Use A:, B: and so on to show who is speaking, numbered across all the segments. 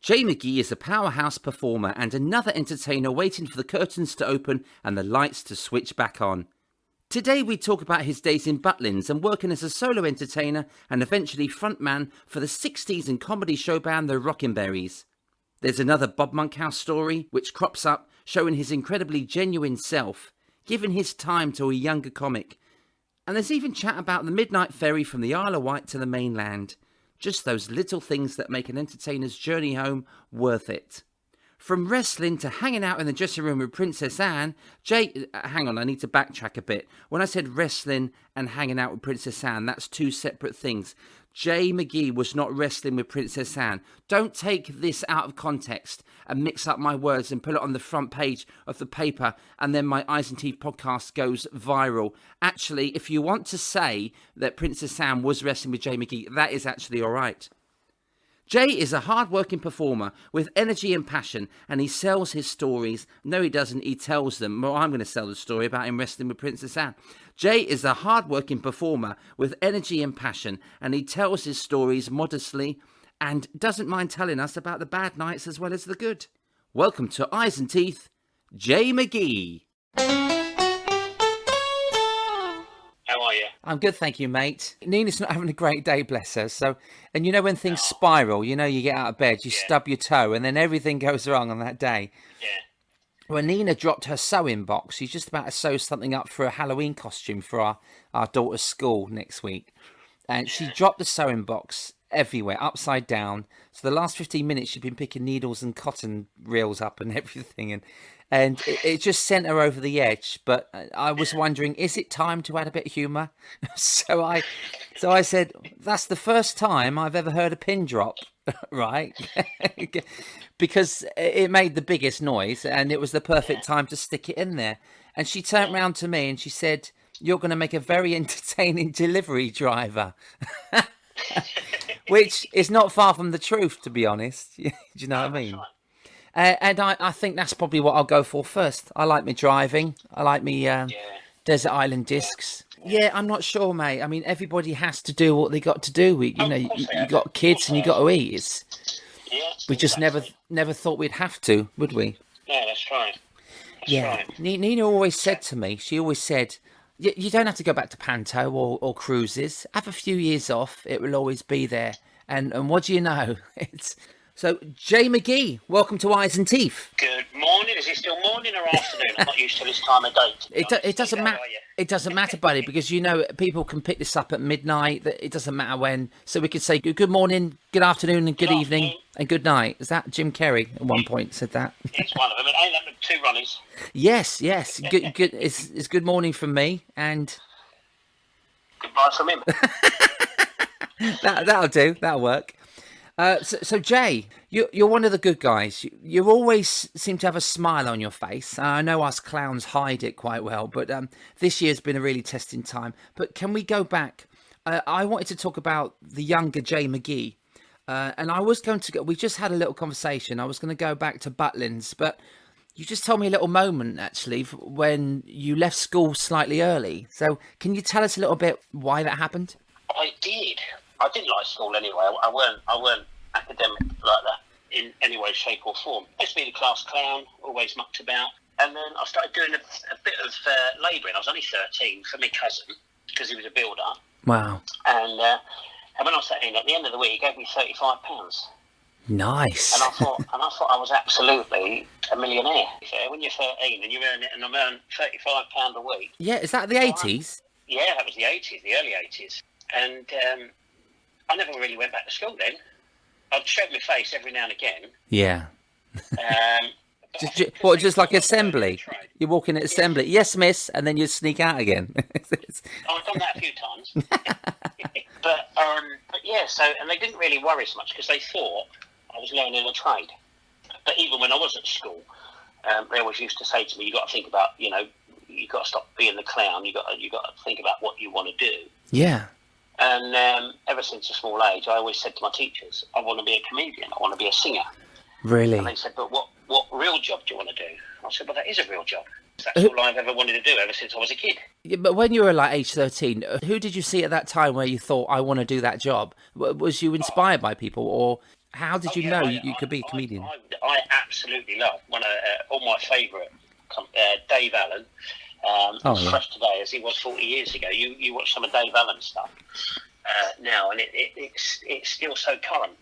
A: Jay McGee is a powerhouse performer and another entertainer waiting for the curtains to open and the lights to switch back on. Today we talk about his days in Butlins and working as a solo entertainer and eventually frontman for the 60s and comedy show band the Rockin. There's another Bob Monkhouse story which crops up showing his incredibly genuine self, giving his time to a younger comic. And there's even chat about the midnight ferry from the Isle of Wight to the mainland. Just those little things that make an entertainer's journey home worth it. From wrestling to hanging out in the dressing room with Princess Anne, hang on, I need to backtrack a bit. When I said wrestling and hanging out with Princess Anne, that's two separate things. Jay McGee was not wrestling with Princess Anne. Don't take this out of context and mix up my words and put it on the front page of the paper and then my Eyes and Teeth podcast goes viral. Actually, if you want to say that Princess Anne was wrestling with Jay McGee, that is actually all right. Jay is a hard-working performer with energy and passion, and he sells his stories. No, he doesn't. He tells them. Well, I'm going to sell the story about him wrestling with Princess Anne. Jay is a hard-working performer with energy and passion, and he tells his stories modestly and doesn't mind telling us about the bad nights as well as the good. Welcome to Eyes and Teeth, Jay McGee.
B: How are you?
A: I'm good, thank you, mate. Nina's not having a great day, bless her. So, and you know when things spiral, you know you get out of bed, you stub your toe, and then everything goes wrong on that day.
B: Yeah.
A: When Nina dropped her sewing box, she's just about to sew something up for a Halloween costume for our daughter's school next week. And she dropped the sewing box everywhere, upside down. So the last 15 minutes, she'd been picking needles and cotton reels up and everything. And it just sent her over the edge. But I was wondering, is it time to add a bit of humour? So I said, that's the first time I've ever heard a pin drop, right? Because it made the biggest noise and it was the perfect time to stick it in there. And she turned round to me and she said, you're going to make a very entertaining delivery driver. Which is not far from the truth, to be honest. Do you know what I mean? And I think that's probably what I'll go for first. I like me driving. I like me Desert Island Discs. Yeah, I'm not sure, mate. I mean, everybody has to do what they got to do. You got kids and you got to eat. We just never thought we'd have to, would we?
B: Yeah, that's right.
A: Right. Nina always said to me, you don't have to go back to Panto or cruises. Have a few years off. It will always be there. And what do you know? So, Jay McGee, welcome to Eyes and Teeth.
B: Good morning. Is it still morning or afternoon? I'm not used to this time of day.
A: It doesn't matter. It doesn't matter, buddy, because people can pick this up at midnight. It doesn't matter when. So we could say good morning, good afternoon, and good evening, and good night. Is that Jim Carrey at one point said that?
B: It's one of them. It ain't that two Ronnies.
A: Yes. Good. It's good morning from me, and
B: goodbye from him.
A: That'll do. That'll work. So Jay, you're one of the good guys. You always seem to have a smile on your face. I know us clowns hide it quite well, but this year's been a really testing time. But can we go back? I wanted to talk about the younger Jay McGee. And I was going to we just had a little conversation. I was going to go back to Butlins, but you just told me a little moment, actually, when you left school slightly early. So can you tell us a little bit why that happened?
B: I did. I didn't like school anyway. I weren't academic like that in any way, shape or form. I used to be the class clown, always mucked about. And then I started doing a bit of labouring. I was only 13 for my cousin because he was a builder.
A: Wow.
B: And when I was 13, at the end of the week, he gave me £35.
A: Nice.
B: And I thought I was absolutely a millionaire. When you're 13 and you earn it, and I'm earning £35 a week.
A: Yeah, is that the 80s?
B: Yeah, that was the 80s, the early 80s. And I never really went back to school then. I'd show my face every now and again.
A: Yeah. Just like assembly? You walk in at assembly, yes, miss, and then you sneak out again.
B: I've done that a few times. but yeah, and they didn't really worry so much because they thought I was learning a trade. But even when I was at school, they always used to say to me, you got to think about, you got to stop being the clown. You got to think about what you want to do.
A: Yeah.
B: And ever since a small age, I always said to my teachers, I want to be a comedian. I want to be a singer.
A: Really?
B: And they said, but what real job do you want to do? I said, well, that is a real job. That's all I've ever wanted to do ever since I was a kid.
A: Yeah, but when you were like age 13, who did you see at that time where you thought, I want to do that job? Was you inspired by people, or How did you know you could be a comedian?
B: I absolutely love one of all my favourite, Dave Allen. Fresh today as he was 40 years ago. You watch some of Dave Allen's stuff now, and it's still so current.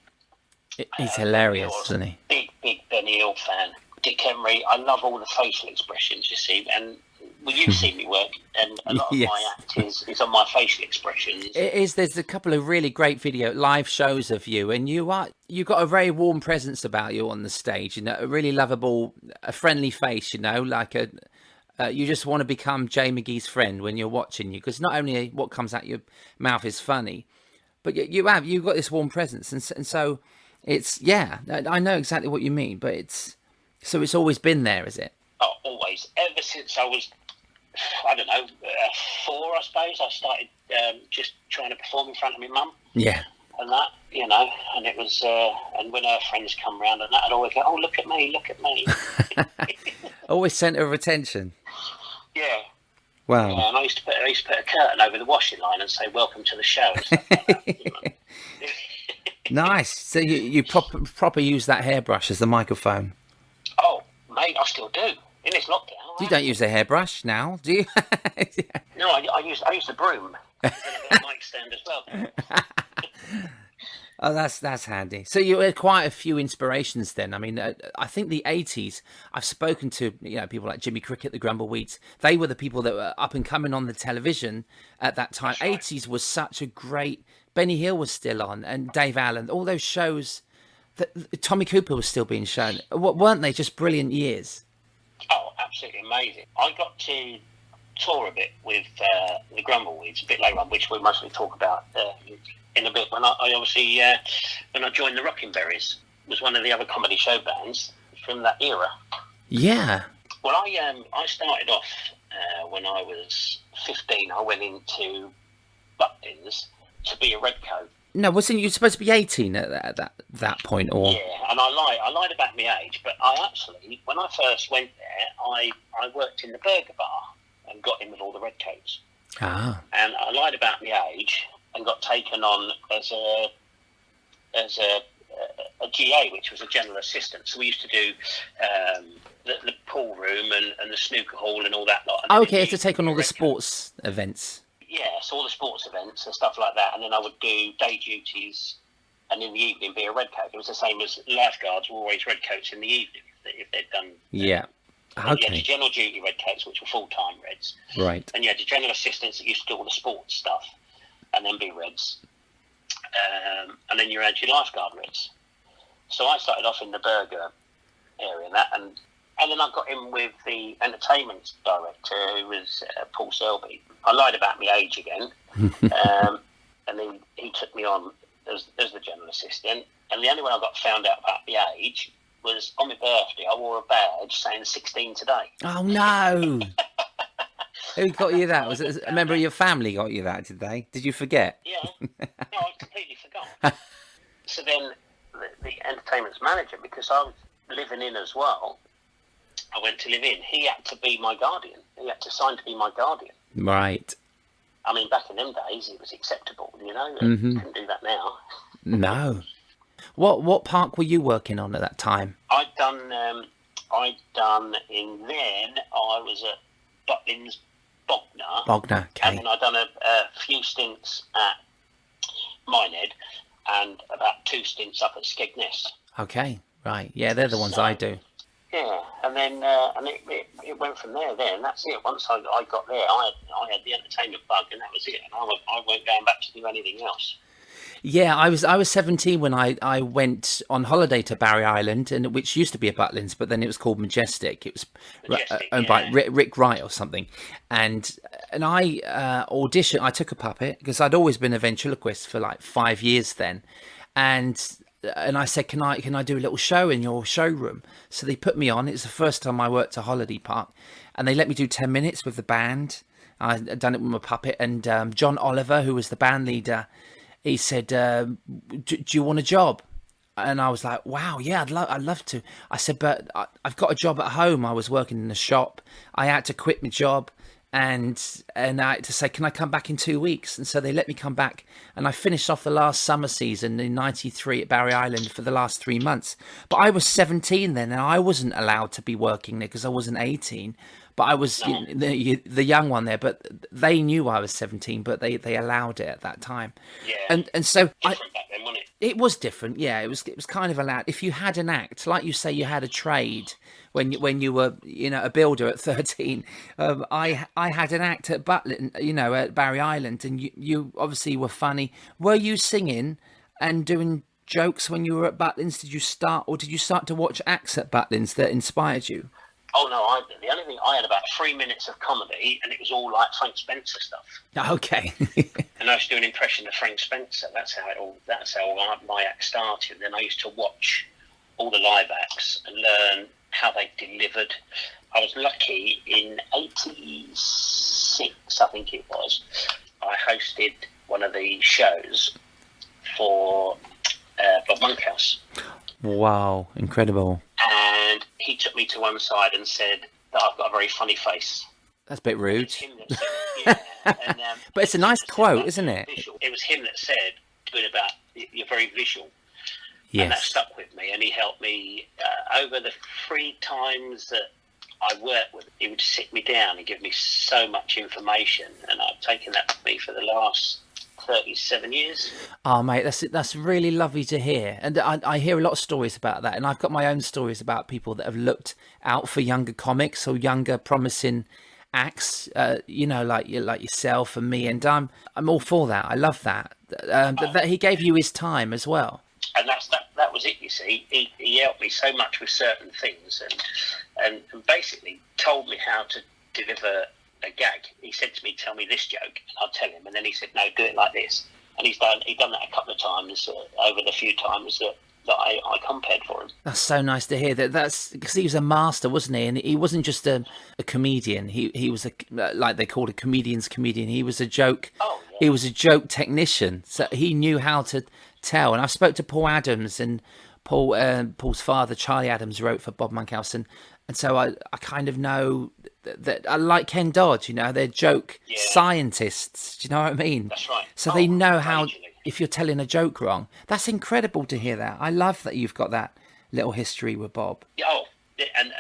A: He's hilarious, isn't he?
B: Big Benny Hill fan. Dick Emery. I love all the facial expressions, you see, and you've seen me work, and a lot of my act is on my facial expressions.
A: It is. There's a couple of really great live shows of you, and you've got a very warm presence about you on the stage. You know, a really lovable, a friendly face. You know, like you just want to become Jay McGee's friend when you're watching you, because not only what comes out your mouth is funny, but you've got this warm presence, and so it's I know exactly what you mean, but it's always been there, is it?
B: Oh, always. Ever since I was, I don't know, 4, I suppose, I started just trying to perform in front of my mum.
A: Yeah.
B: And that, you know, and it was, and when her friends come round and that, I'd always go, oh, look at me.
A: Always centre of attention.
B: Yeah.
A: Wow.
B: Yeah, and I used to put a curtain over the washing line and say, welcome to the show. And stuff like that.
A: Nice. So you proper use that hairbrush as the microphone?
B: Oh, mate, I still do. In this lockdown.
A: You don't use a hairbrush now, do you?
B: No, I use the broom. And I've got a mic stand as well.
A: Oh, that's handy. So you had quite a few inspirations then. I mean, I think the 80s, I've spoken to people like Jimmy Cricket, the Grumbleweeds. They were the people that were up and coming on the television at that time. Right. 80s was such a great... Benny Hill was still on, and Dave Allen, all those shows... Tommy Cooper was still being shown. Weren't they just brilliant years?
B: Oh, absolutely amazing. I got to tour a bit with the Grumbleweeds a bit later on, which we'll mostly talk about in a bit. When I obviously, when I joined the Rockin was one of the other comedy show bands from that era.
A: Yeah.
B: Well, I started off when I was 15. I went into Butlins to be a redcoat.
A: No, wasn't you supposed to be 18 at that point? Or
B: yeah, and I lied about my age, but I actually, when I first went there, I worked in the burger bar and got in with all the redcoats.
A: Ah.
B: And I lied about my age and got taken on as a GA, which was a general assistant. So we used to do the pool room and the snooker hall and all that lot. And
A: okay, to take on all the sports events.
B: Yeah, so all the sports events and stuff like that, and then I would do day duties, and in the evening be a redcoat. It was the same as lifeguards were always redcoats in the evening if they'd done.
A: Yeah. Okay.
B: You had your general duty redcoats, which were full-time reds.
A: Right.
B: And you had your general assistants that used to do all the sports stuff, and then be reds. And then you had your lifeguard reds. So I started off in the burger area and that, and then I got in with the entertainment director, who was Paul Selby. I lied about my age again, and he took me on as the general assistant. And the only way I got found out about my age was on my birthday. I wore a badge saying 16 today.
A: Oh no! Who got you that? Was it a member of your family got you that? Did they? Did you forget?
B: Yeah, no, I completely forgot. So then the entertainment's manager, because I was living in as well, I went to live in. He had to be my guardian. He had to sign to be my guardian.
A: Right.
B: I mean, back in them days, it was acceptable, you know? Mm-hmm. Couldn't do that now.
A: No. What park were you working on at that time?
B: I'd done in then, I was at Butlins Bognor.
A: Okay.
B: And then I'd done a few stints at Minehead and about 2 stints up at Skegness.
A: Okay, right. Yeah, they're the ones I do.
B: Yeah, and then it went from there. And that's it. Once I got there, I had the entertainment bug, and that was it. And I weren't going back to do anything else.
A: Yeah, I was 17 when I went on holiday to Barry Island, and which used to be a Butlins, but then it was called Majestic. It was owned by Rick Wright or something. And I auditioned. I took a puppet because I'd always been a ventriloquist for like 5 years then, and I said, can I do a little show in your showroom? So they put me on. It's the first time I worked at Holiday Park, and they let me do 10 minutes with the band. I'd done it with my puppet, and John Oliver, who was the band leader, he said, do you want a job? And I was like, wow, yeah, I'd love to. I said, but I've got a job at home. I was working in a shop. I had to quit my job and I had to say, can I come back in 2 weeks? And so they let me come back, and I finished off the last summer season in '93 at Barry Island for the last 3 months. But I was 17 then, and I wasn't allowed to be working there because I wasn't 18. But I was the young one there. But they knew I was 17, but they allowed it at that time.
B: Yeah.
A: And so
B: Different back then, wasn't it?
A: it was different. Yeah, it was kind of allowed. If you had an act, like you say, you had a trade when you were a builder at 13. I had an act at Butlin, at Barry Island, and you obviously were funny. Were you singing and doing jokes when you were at Butlins? Did you start to watch acts at Butlins that inspired you?
B: Oh no, the only thing I had about 3 minutes of comedy, and it was all like Frank Spencer stuff.
A: Okay.
B: And I used to do an impression of Frank Spencer. That's how my act started. Then I used to watch all the live acts and learn how they delivered. I was lucky in '86, I think it was. I hosted one of the shows for Bob Monkhouse.
A: Wow, incredible.
B: And he took me to one side and said that I've got a very funny face.
A: That's a bit rude.
B: It's him that said, yeah. And,
A: but it's a nice quote, isn't it?
B: Visual. It was him that said something about you're very visual.
A: Yes.
B: And that stuck with me, and he helped me over the 3 times that I worked with him. He would sit me down and give me so much information, and I've taken that with me for the last 37 years.
A: Oh, mate, that's really lovely to hear. And I hear a lot of stories about that. And I've got my own stories about people that have looked out for younger comics or younger promising acts, like yourself and me. And I'm all for that. I love that. That he gave you his time as well.
B: And that was it, you see. He helped me so much with certain things and basically told me how to deliver a gag. He said to me, tell me this joke, and I'll tell him, and then he said, no, do it like this. And he'd done that a couple of times over the few times that I compared for him. That's
A: so nice to hear. That's because he was a master, wasn't he? And he wasn't just a comedian. He was like they called a comedian's comedian. He was a joke.
B: Oh, yeah.
A: He was a joke technician. So he knew how to tell. And I spoke to Paul Adams, and Paul's father, Charlie Adams, wrote for Bob Monkhouse, and so I kind of know that I like Ken Dodd, they're joke scientists. Do you know what I mean?
B: That's right.
A: So they know how, if you're telling a joke wrong. That's incredible to hear that. I love that you've got that little history with Bob.
B: Oh, and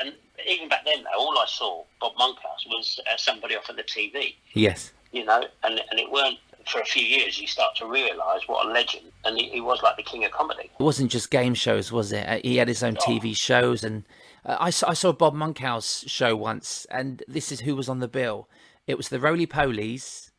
B: even back then, though, all I saw, Bob Monkhouse, was somebody off of the TV.
A: Yes.
B: And it weren't, for a few years, you start to realise what a legend, and he was like the king of comedy.
A: It wasn't just game shows, was it? He had his own TV shows, and I saw a Bob Monkhouse show once, and this is who was on the bill. It was the Roly Polies,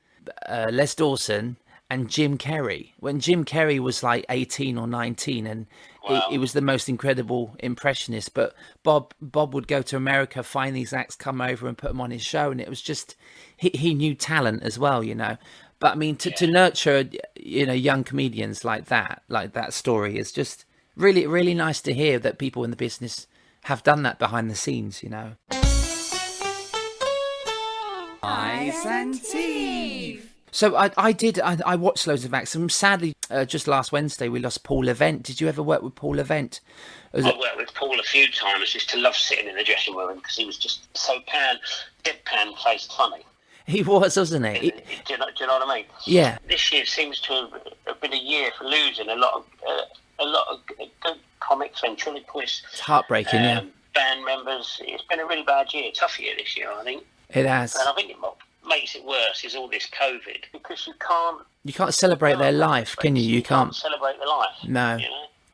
A: Les Dawson, and Jim Carrey. When Jim Carrey was like 18 or 19, and
B: wow.
A: he was the most incredible impressionist. But Bob would go to America, find these acts, come over and put them on his show, and it was just he knew talent as well, But I mean, to nurture, young comedians like that story is just really, really nice to hear that people in the business have done that behind the scenes,
C: Ice and Teeth.
A: So I watched loads of acts, and sadly, just last Wednesday we lost Paul Event. Did you ever work with Paul Event?
B: I worked with Paul a few times. Just to love sitting in the dressing room because he was just so deadpan-faced funny.
A: He was, wasn't he?
B: Do you know what I mean?
A: Yeah.
B: This year seems to have been a year for losing a lot of good comics, ventriloquists.
A: It's heartbreaking,
B: band members. It's been a really bad year, tough year this year, I think.
A: It has.
B: And I think what makes it worse is all this COVID, because you can't
A: celebrate their life, can you? You can't
B: celebrate their life.
A: No.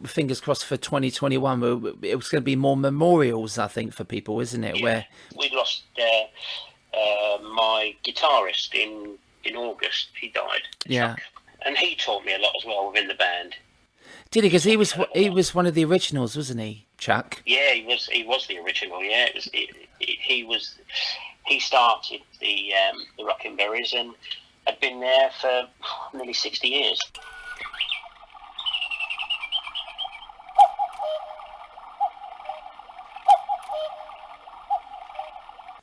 A: Fingers crossed for 2021. It was going to be more memorials, I think, for people, isn't it?
B: Yeah.
A: Where
B: we lost my guitarist in August. He died.
A: Yeah.
B: And he taught me a lot as well within the band.
A: Did he? Because he was one of the originals, wasn't he, Chuck?
B: Yeah, he was the original. Yeah, he started the Rockin Berries and had been there for nearly 60 years.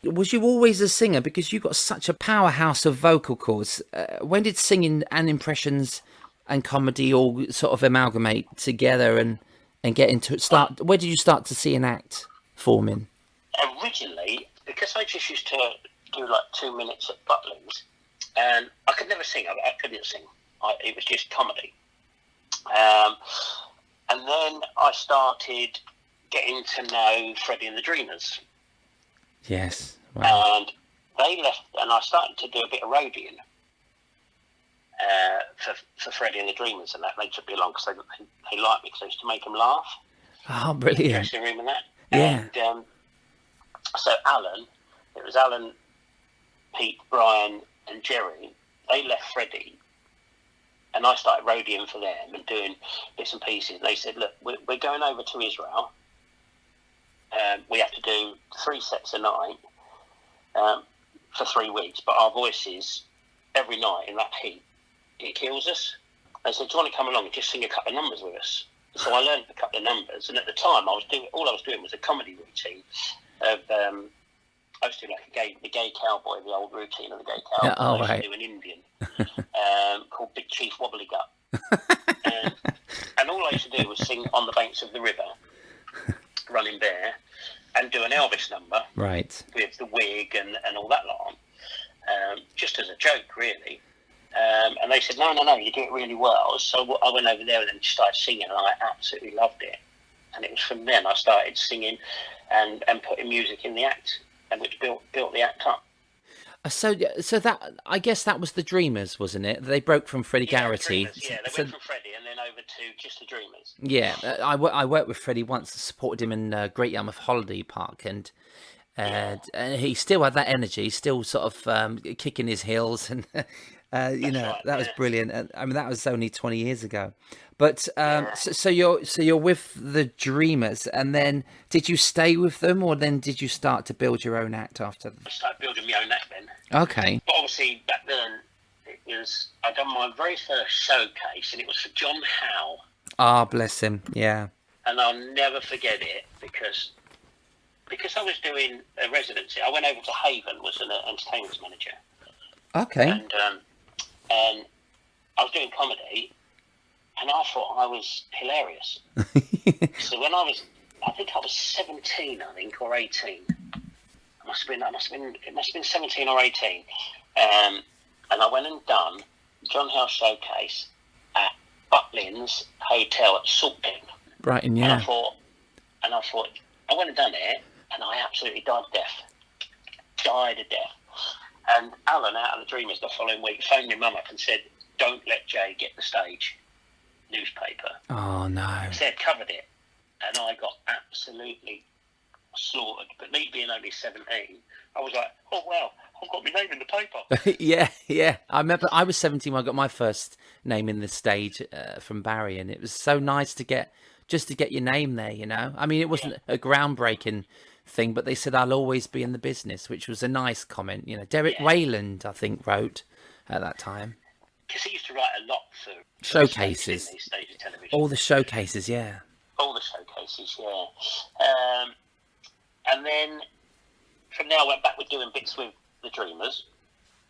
A: Was you always a singer? Because you've got such a powerhouse of vocal cords. When did singing and impressions and comedy all sort of amalgamate together and get into it? Where did you start to see an act forming?
B: Originally, because I just used to do like 2 minutes at Butlins, and I could never sing. I couldn't sing. It was just comedy. And then I started getting to know Freddie and the Dreamers.
A: Yes. Wow.
B: And they left, and I started to do a bit of roadieing for Freddie and the Dreamers, and that they took me along because they liked me because I used to make them laugh.
A: Oh, brilliant.
B: Dressing room and that.
A: Yeah.
B: And so it was Alan, Pete, Brian, and Jerry. They left Freddie, and I started roadieing for them and doing bits and pieces. They said, look, we're going over to Israel. We have to do 3 sets a night for 3 weeks, but our voices every night in that heat, it kills us. They said, do you want to come along and just sing a couple of numbers with us? So I learned a couple of numbers, and at the time all I was doing was a comedy routine of I was doing like the gay cowboy, the old routine of the gay cowboy.
A: Yeah, oh,
B: I
A: right.
B: used to do an Indian called Big Chief Wobbly Gut. And all I used to do was sing On the Banks of the River, Running Bare, and do an Elvis number.
A: Right.
B: With the wig and all that lot on, just as a joke, really. And they said, no, you do it really well. So I went over there and then started singing, and I absolutely loved it. And it was from then I started singing and putting music in the act, and which built the act up.
A: So that, I guess that was the Dreamers, wasn't it? They broke from Freddie Garrity.
B: Dreamers, yeah, they went from Freddie and then over to just the Dreamers.
A: Yeah, I worked with Freddie once, supported him in Great Yarmouth Holiday Park, and he still had that energy, still sort of kicking his heels, and that was brilliant. And I mean, that was only 20 years ago. But so you're with the Dreamers, and then did you stay with them, or then did you start to build your own act after?
B: I started building my own act then.
A: Okay.
B: But obviously back then I'd done my very first showcase, and it was for John Howe.
A: Ah, bless him. Yeah.
B: And I'll never forget it because I was doing a residency. I went over to Haven, was an entertainment manager.
A: Okay.
B: And I was doing comedy, and I thought I was hilarious. So when I think I was 17, or 18. It must have been 17 or 18. And I went and done John Howe showcase at Butlins Hotel at Saltburn.
A: Right, and yeah.
B: And I thought, I went and done it, and I absolutely died of death. And Alan out of the Dreamers the following week phoned my mum up and said, don't let Jay get the stage. Newspaper.
A: Oh, no.
B: So they'd covered it, and I got absolutely slaughtered. But me being only 17, I was like, oh, wow, I've got my name in the paper.
A: Yeah. I remember I was 17 when I got my first name in the stage from Barry, and it was so nice to get your name there, I mean, it wasn't a groundbreaking thing, but they said, I'll always be in the business, which was a nice comment. Derek Wayland, I think, wrote at that time.
B: Because he used to write a lot for
A: showcases.
B: Stage of television.
A: All the showcases, yeah.
B: All the showcases, yeah. And then from there I went back with doing bits with the Dreamers,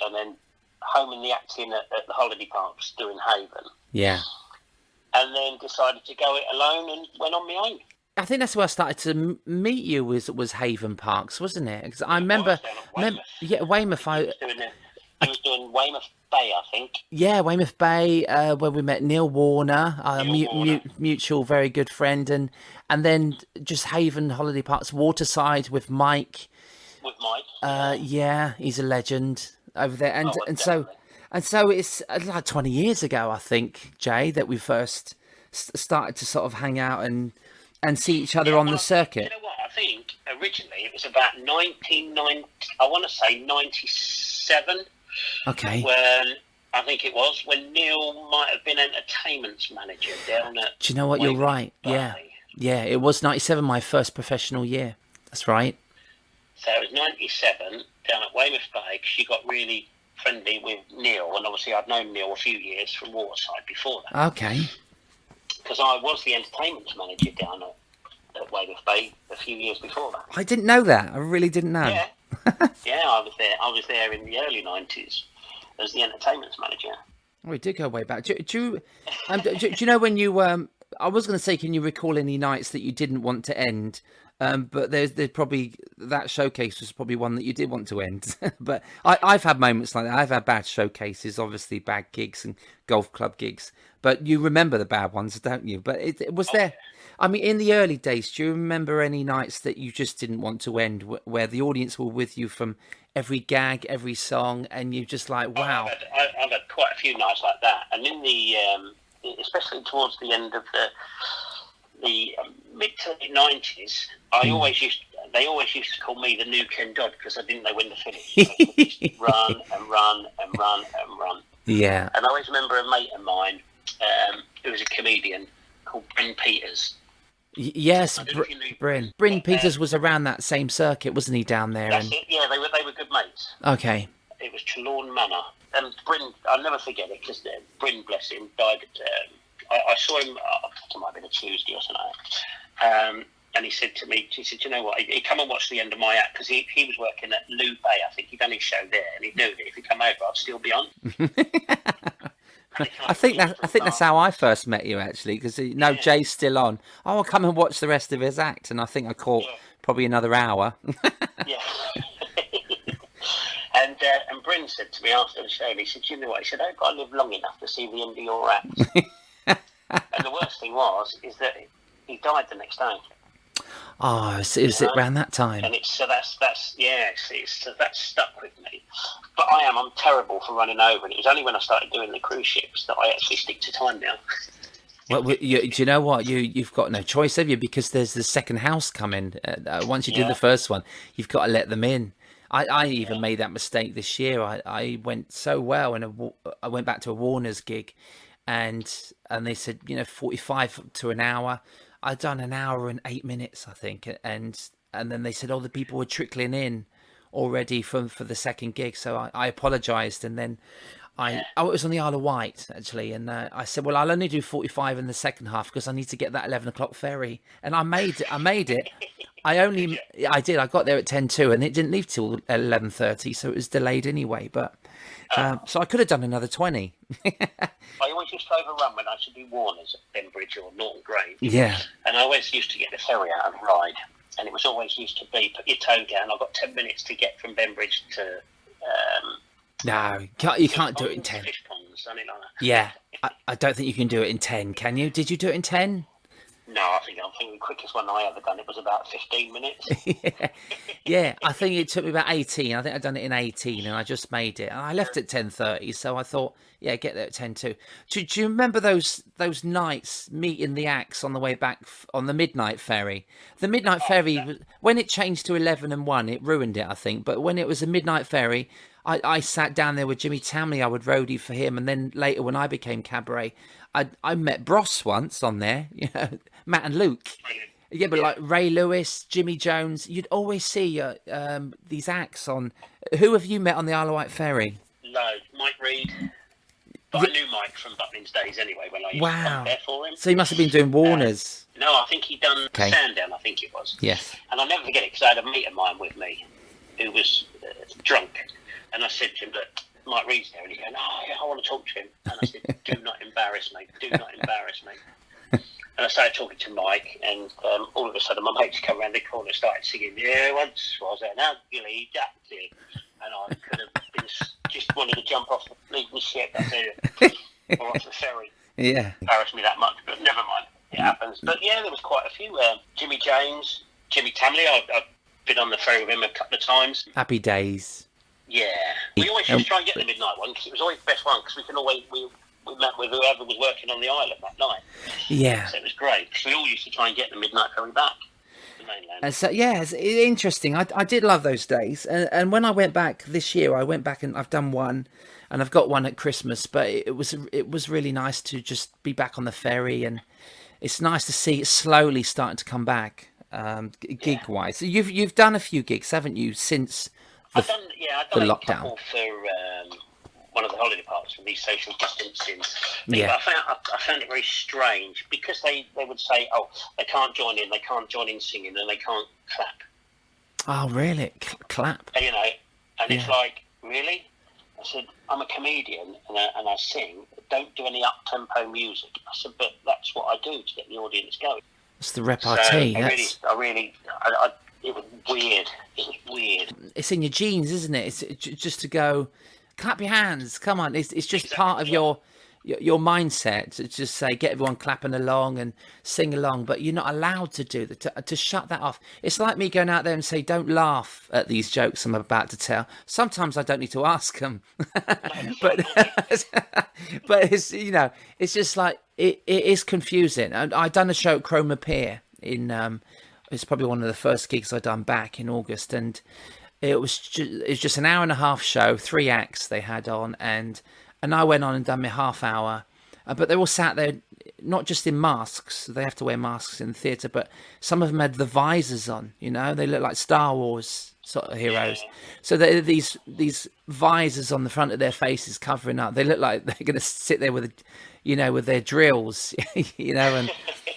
B: and then homing the acting at the holiday parks doing Haven.
A: Yeah.
B: And then decided to go it alone and went on my own.
A: I think that's where I started to meet you. Was Haven Parks, wasn't it? Because I remember, Weymouth.
B: He was doing Weymouth Bay, I think.
A: Yeah, Weymouth Bay, where we met Neil Warner, mutual very good friend, and then just Haven Holiday Parks, Waterside with Mike. Yeah, he's a legend over there, and so it's like 20 years ago, I think, Jay, that we first started to sort of hang out and see each other on the circuit.
B: You know what? I think originally it was about 1990. I want to say 97.
A: Okay.
B: When I think it was when Neil might have been entertainment's manager down at.
A: Do you know what? You're right.
B: Bay.
A: Yeah. It was 97, my first professional year. That's right.
B: So it was 97 down at Weymouth Bay, because she got really friendly with Neil, and obviously I'd known Neil a few years from Waterside before that.
A: Okay.
B: Because I was the entertainment's manager down at Weymouth Bay a few years before that.
A: I didn't know that. I really didn't know.
B: Yeah. Yeah, I was there in the early 90s as the entertainment's manager.
A: Oh, we did go way back. Do you know when you I was going to say, can you recall any nights that you didn't want to end But there's probably that showcase was probably one that you did want to end. But I've had moments like that. I've had bad showcases, obviously bad gigs and golf club gigs. But you remember the bad ones, don't you? But it was there. I mean, in the early days, do you remember any nights that you just didn't want to end, where the audience were with you from every gag, every song, and you just like, wow?
B: I've had quite a few nights like that, and in the especially towards the end of the mid to late 90s, they always used to call me the new Ken Dodd because I didn't know when to finish. I would just run and run and run and run.
A: Yeah.
B: And I always remember a mate of mine who was a comedian called Bryn Peters.
A: Yes, Bryn. Bryn Peters was around that same circuit, wasn't he, down there?
B: That's it. Yeah, they were good mates.
A: Okay.
B: It was Trelawn Manor, and Bryn. I'll never forget it because Bryn, bless him, died. I saw him. I think it might have been a Tuesday or something. And he said to me, "You know what? He come and watch the end of my act because he was working at Lou Bay. I think he'd done his show there, and he knew that if he come over, I'd still be on."
A: I think that's how I first met you, actually, because Jay's still on. Oh, I'll come and watch the rest of his act, and I think I caught probably another hour.
B: Yeah. And Bryn said to me after the show, he said, "You know what?" He said, "I hope I live long enough to see the end of your act." And the worst thing is that he died the next day.
A: Oh, is it around that time?
B: And that's stuck with me. But I'm terrible for running over, and it was only when I started doing the cruise ships that I actually stick to time now.
A: Well, do you know what? You've got no choice, have you? Because there's the second house coming. Once you do the first one, you've got to let them in. I even made that mistake this year. I went so well, and I went back to a Warner's gig, and they said 45 to an hour. I'd done an hour and 8 minutes, I think, and then they said, the people were trickling in already for the second gig, so I apologised, and then it was on the Isle of Wight actually, and I said, well, I'll only do 45 in the second half because I need to get that 11 o'clock ferry, and I made it. I did. I got there at 10:02, and it didn't leave till 11:30, so it was delayed anyway. But so I could have done another 20.
B: I always used to overrun when I should do Warner's at Benbridge or Norton Grange.
A: Yeah.
B: And I always used to get the ferry out and ride, and it was always used to be put your toe down. I've got 10 minutes to get from Benbridge to.
A: No, you can't do it in 10.
B: Fish ponds, something like that.
A: Yeah, I don't think you can do it in 10. Can you? Did you do it in 10?
B: No, I think the quickest one I ever done it was about 15 minutes.
A: Yeah, I think it took me about 18. I think I'd done it in 18, and I just made it. And I left at 10:30, so I thought, get there at 10:02. Do you remember those nights meeting the acts on the way back on the midnight ferry? The midnight ferry, when it changed to 11 and 1, it ruined it, I think. But when it was a midnight ferry, I sat down there with Jimmy Tamley. I would roadie for him, and then later when I became cabaret, I met Bros once on there, Matt and Luke. Yeah, but like Ray Lewis, Jimmy Jones, you'd always see these acts on. Who have you met on the Isle of Wight ferry?
B: Loads. Mike Reed. But I knew Mike from Butlins days anyway when I used to come there for him.
A: So he must have been doing Warner's.
B: No, I think he'd done Sandown, I think it was.
A: Yes.
B: And I'll never forget it because I had a mate of mine with me who was drunk. And I said to him, look, Mike Reed's there. And he goes, I want to talk to him. And I said, do not embarrass me. Do not embarrass me. And I started talking to Mike, and all of a sudden my mates come around the corner and started singing, "There once was an ugly duckling," and I could have been just wanted to jump off the ship or off the ferry.
A: Yeah.
B: Embarrassed me that much, but never mind. It happens. But yeah, there was quite a few. Jimmy James, Jimmy Tamley, I've been on the ferry with him a couple of times.
A: Happy days.
B: Yeah. We always used to try and get the midnight one because it was always the best one because we can always... We met with whoever was working on the island that night.
A: Yeah.
B: So it was great. We all used to try and get the midnight ferry back to the mainland.
A: And so, it's interesting. I did love those days. And when I went back this year, I went back and I've done one, and I've got one at Christmas. But it was really nice to just be back on the ferry, and it's nice to see it slowly starting to come back, gig-wise. So you've done a few gigs, haven't you, since
B: I've done
A: the
B: a
A: lockdown?
B: Couple for one of the holiday parks for these social distancing.
A: Yeah.
B: I found it very strange because they would say, they can't join in singing, and they can't clap.
A: Oh, really? Clap?
B: And, it's like, really? I said, I'm a comedian and I sing. Don't do any up-tempo music. I said, but that's what I do to get the audience going.
A: It's the repartee.
B: It was weird. It was weird.
A: It's in your genes, isn't it? It's just to go, clap your hands. Come on. It's just part of your mindset to just say, get everyone clapping along and sing along. But you're not allowed to do that, to shut that off. It's like me going out there and say, don't laugh at these jokes I'm about to tell. Sometimes I don't need to ask them. but it's, it's just like, it is confusing. And I done a show at Chroma Pier in... it's probably one of the first gigs I'd done back in August, and it was just an hour and a half show, 3 acts they had on, and I went on and done my half hour, but they all sat there, not just in masks, they have to wear masks in the theatre, but some of them had the visors on, they look like Star Wars sort of heroes. So they're these visors on the front of their faces covering up. They look like they're going to sit there with their drills, and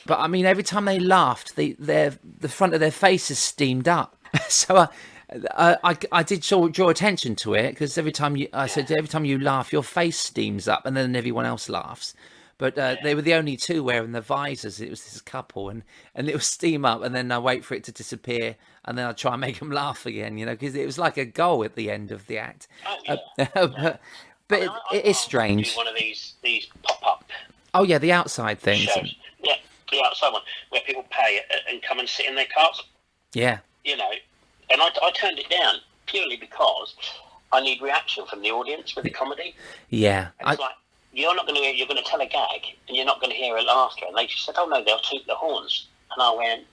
A: but I mean, every time they laughed, the front of their faces steamed up. So I did draw attention to it, because every time you laugh, your face steams up, and then everyone else laughs. But they were the only two wearing the visors. It was this couple, and it would steam up, and then I wait for it to disappear, and then I try and make them laugh again, because it was like a goal at the end of the act. But it is strange.
B: One of these pop-up.
A: Oh yeah, the outside things.
B: Shows. Yeah, the outside one where people pay and come and sit in their cars.
A: Yeah.
B: And I turned it down purely because I need reaction from the audience with the comedy.
A: Yeah.
B: And it's like, you're going to tell a gag and you're not going to hear a laughter. And they just said, oh no, they'll toot the horns. And I went,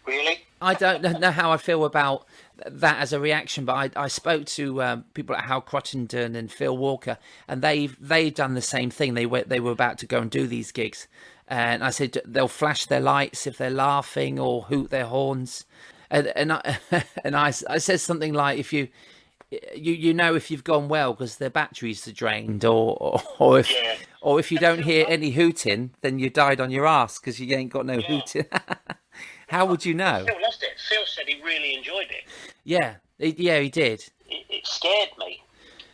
B: really?
A: I don't know how I feel about that as a reaction, but I spoke to people like Hal Crottenden and Phil Walker, and they've done the same thing. They were about to go and do these gigs, and I said they'll flash their lights if they're laughing or hoot their horns, and I said something like, if you if you've gone well because their batteries are drained, or if you don't hear any hooting, then you died on your ass because you ain't got no hooting. How would you know?
B: Phil lost it. Phil said he really enjoyed it.
A: Yeah, he did.
B: It scared me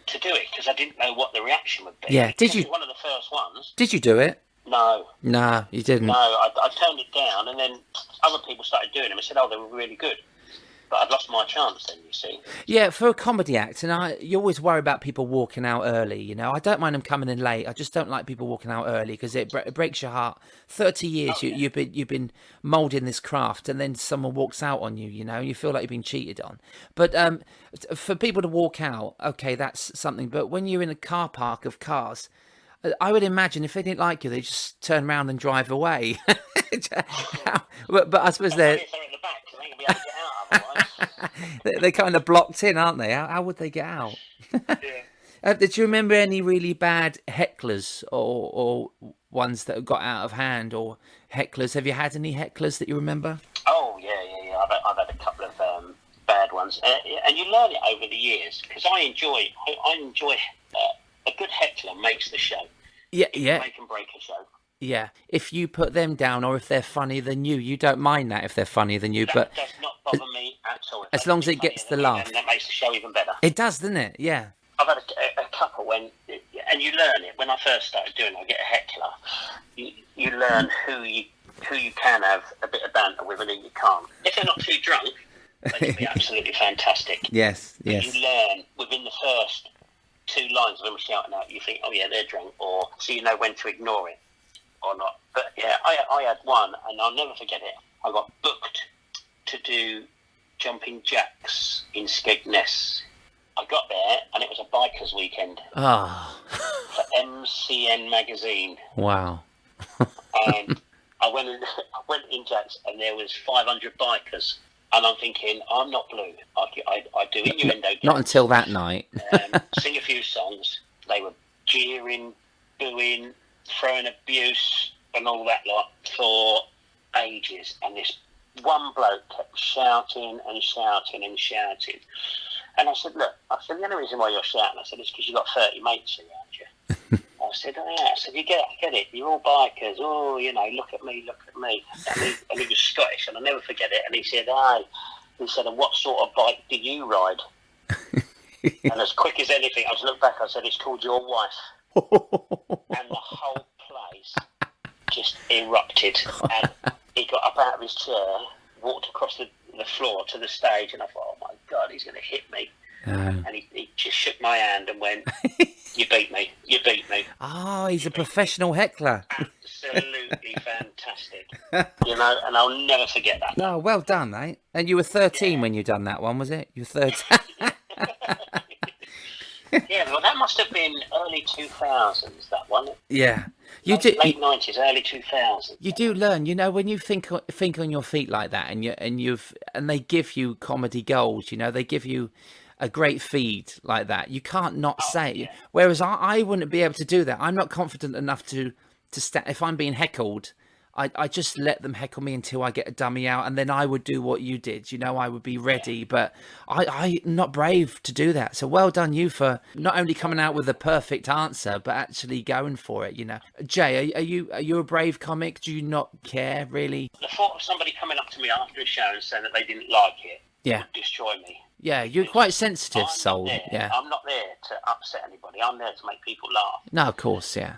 B: to do it because I didn't know what the reaction would be.
A: Yeah, did you?
B: One of the first ones.
A: Did you do it?
B: No.
A: No, you didn't.
B: No, I turned it down, and then other people started doing them and said, oh, they were really good. But I'd lost my chance then, you see.
A: Yeah, for a comedy act, and you always worry about people walking out early, I don't mind them coming in late. I just don't like people walking out early because it breaks your heart. 30 years you've been moulding this craft, and then someone walks out on you, and you feel like you've been cheated on. But for people to walk out, okay, that's something. But when you're in a car park of cars, I would imagine if they didn't like you, they just turn around and drive away. but I suppose they're... They're kind of blocked in, aren't they? How would they get out?
B: Yeah.
A: Did you remember any really bad hecklers or ones that got out of hand, or hecklers? Have you had any hecklers that you remember?
B: Oh, yeah. I've had a couple of bad ones. And you learn it over the years, because I enjoy a good heckler makes the show.
A: Yeah.
B: Make and break a show.
A: Yeah, if you put them down, or if they're funnier than you don't mind that if they're funnier than you.
B: That does not bother me at all.
A: As long as it gets the laugh.
B: And that makes the show even better.
A: It does, doesn't it? Yeah.
B: I've had a couple and you learn it. When I first started doing it, I get a heckler. You learn who you can have a bit of banter with and who you can't. If they're not too drunk, they can be absolutely fantastic.
A: Yes.
B: You learn within the first 2 lines of them shouting out, you think, oh yeah, they're drunk, or so you know when to ignore it. Or not. But yeah, I had one, and I'll never forget it. I got booked to do jumping jacks in Skegness. I got there, and it was a bikers weekend.
A: Oh.
B: For MCN magazine.
A: Wow.
B: And I went in jacks, and there was 500 bikers. And I'm thinking, I'm not blue. I do innuendo.
A: Not until that night.
B: Sing a few songs. They were jeering, booing, throwing abuse and all that lot for ages, and this one bloke kept shouting and shouting and shouting, and I said, look, the only reason why you're shouting, I said, it's because you've got 30 mates around you. I said, oh yeah, I said, I get it, you're all bikers, oh, look at me, and he was Scottish, and I'll never forget it, and he said, and what sort of bike do you ride? And as quick as anything, I just looked back, I said, it's called your wife. And the whole place just erupted, and he got up up out of his chair, walked across the floor to the stage, and I thought, oh my God, he's going to hit me. And he just shook my hand and went, you beat me.
A: Oh, he's a professional heckler.
B: Absolutely fantastic. And I'll never forget that.
A: No, well done, mate. And you were 13 when you done that one, was it? You were 13.
B: Yeah, well, that must have been early 2000s, that one.
A: Yeah.
B: Late 90s, early 2000s.
A: You do learn, when you think on your feet like that, and they give you comedy gold, they give you a great feed like that. You can't not say.
B: Yeah.
A: Whereas I wouldn't be able to do that. I'm not confident enough to stand. If I'm being heckled, I just let them heckle me until I get a dummy out, and then I would do what you did. I would be ready, but I'm not brave to do that. So well done you for not only coming out with a perfect answer, but actually going for it. Jay, are you a brave comic? Do you not care really?
B: The thought of somebody coming up to me after a show and saying that they didn't like it would destroy me.
A: Yeah, you're quite sensitive soul. Yeah,
B: I'm not there to upset anybody. I'm there to make people laugh.
A: No, of course, yeah.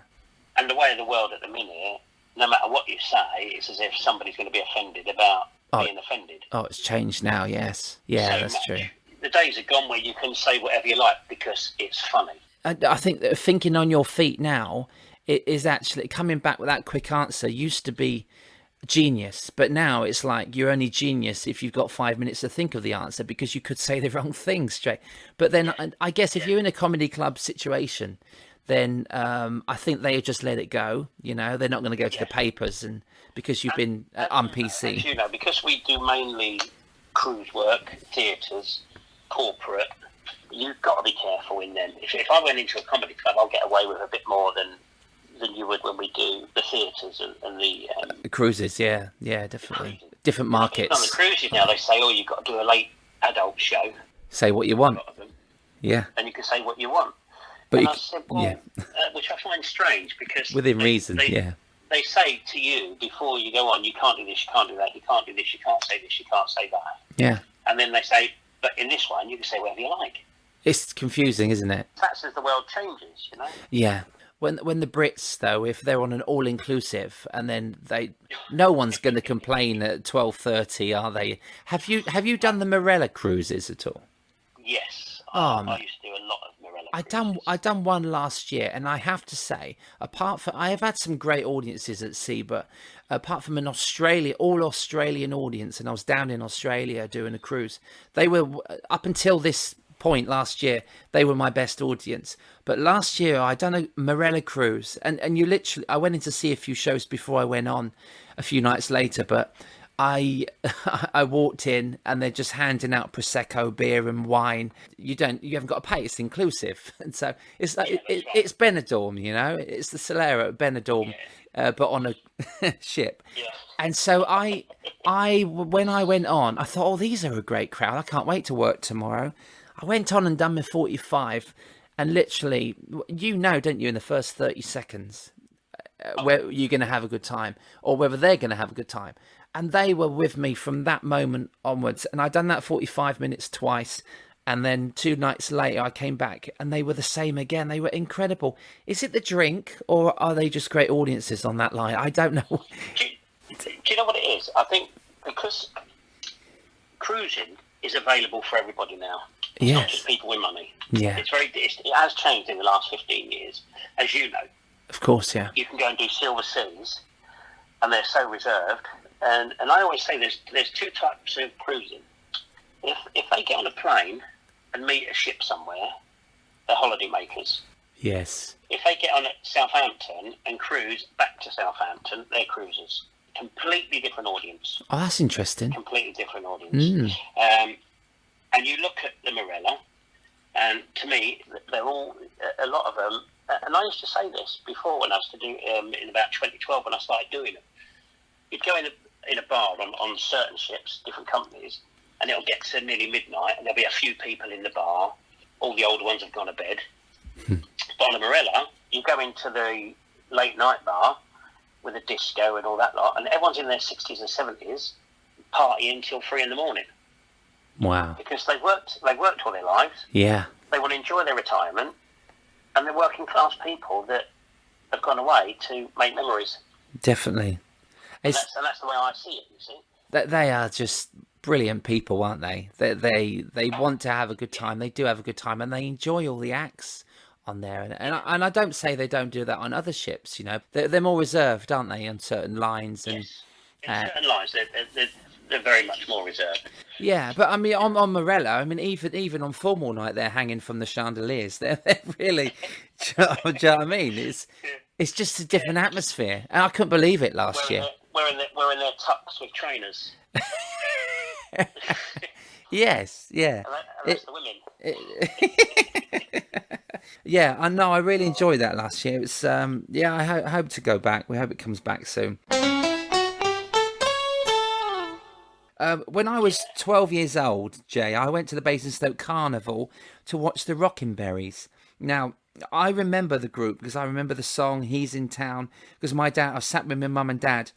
B: And the way of the world at the minute, no matter what you say, it's as if somebody's going to be offended about being offended.
A: Oh, it's changed now, yes. Yeah,
B: so
A: that's
B: much.
A: true.
B: The days are gone where you can say whatever you like because it's funny.
A: And I think that thinking on your feet now is actually coming back with that quick answer used to be genius, but now it's like you're only genius if you've got 5 minutes to think of the answer because you could say the wrong thing straight. But then I guess if you're in a comedy club situation, then I think they just let it go. They're not going to go to the papers, and because you've been on PC.
B: Because we do mainly cruise work, theatres, corporate, you've got to be careful in them. If I went into a comedy club, I'll get away with a bit more than you would when we do the theatres and the
A: cruises. Yeah, definitely. Different markets.
B: On the cruises now, they say, you've got to do a late adult show.
A: Say what you want. Yeah.
B: And you can say what you want.
A: But
B: I said, which I find strange because
A: within reason,
B: they say to you before you go on, you can't do this, you can't do that, you can't do this, you can't say this, you can't say that.
A: Yeah.
B: And then they say, but in this one, you can say whatever you like.
A: It's confusing, isn't it?
B: That's as the world changes,
A: Yeah. When the Brits, though, if they're on an all-inclusive and then no one's going to complain at 12:30, are they? Have you done the Morella cruises at all?
B: Yes.
A: I
B: used to do a lot of Morella cruises.
A: I done one last year, and I have to say, I have had some great audiences at sea, but apart from all Australian audience, and I was down in Australia doing a cruise, they were, up until this point last year, they were my best audience. But last year I done a Morella cruise, and I went in to see a few shows before I went on a few nights later, but I walked in and they're just handing out prosecco, beer and wine. You haven't got to pay, it's inclusive. And so it's like it's Benidorm, it's the Solera at Benidorm, but on a ship.
B: Yeah.
A: And so I when I went on, I thought, these are a great crowd, I can't wait to work tomorrow. I went on and done my 45, and literally, don't you, in the first 30 seconds, where you're going to have a good time, or whether they're going to have a good time. And they were with me from that moment onwards. And I'd done that 45 minutes twice. And then 2 nights later, I came back, and they were the same again. They were incredible. Is it the drink, or are they just great audiences on that line? I don't know.
B: Do you know what it is? I think because cruising is available for everybody now. It's not just people with money.
A: Yeah.
B: It has changed in the last 15 years, as you know.
A: Of course, yeah.
B: You can go and do Silver Seas, and they're so reserved. And I always say there's 2 types of cruising. If they get on a plane and meet a ship somewhere, they're holiday makers.
A: Yes.
B: If they get on at Southampton and cruise back to Southampton, they're cruisers. Completely different audience.
A: Oh, that's interesting.
B: Completely different audience. And you look at the Morella, and to me, they're all, a lot of them, and I used to say this before when I was to do, in about 2012 when I started doing them. You'd go in a bar on certain ships, different companies, and it'll get to nearly midnight, and there'll be a few people in the bar. All the older ones have gone to bed. But on a Morella, you go into the late night bar with a disco and all that lot, and everyone's in their 60s and 70s, partying until 3 in the morning.
A: Wow.
B: Because they've worked all their lives.
A: Yeah.
B: They want to enjoy their retirement, and they're working class people that have gone away to make memories.
A: Definitely.
B: And
A: It's
B: that's the way I see it, you see.
A: they are just brilliant people, aren't they? They want to have a good time. They do have a good time, and they enjoy all the acts on there. And I don't say they don't do that on other ships. You know, they're more reserved, aren't they, on certain lines? And
B: Yes. In certain lines, they're very much more reserved.
A: yeah, but I mean, on Morella, I mean, even on formal night, they're hanging from the chandeliers. They're really, do you know what I mean? It's just a different atmosphere, and I couldn't believe it last year.
B: Wearing their tux with trainers.
A: Yes, yeah.
B: And that's the women.
A: Yeah, I know. I really enjoyed that last year. It's yeah. I hope to go back. We hope it comes back soon. When I was 12 years old, Jay, I went to the Basingstoke Carnival to watch the Rockin Berries. Now, I remember the group because I remember the song "He's in Town" because I sat with my mum and dad,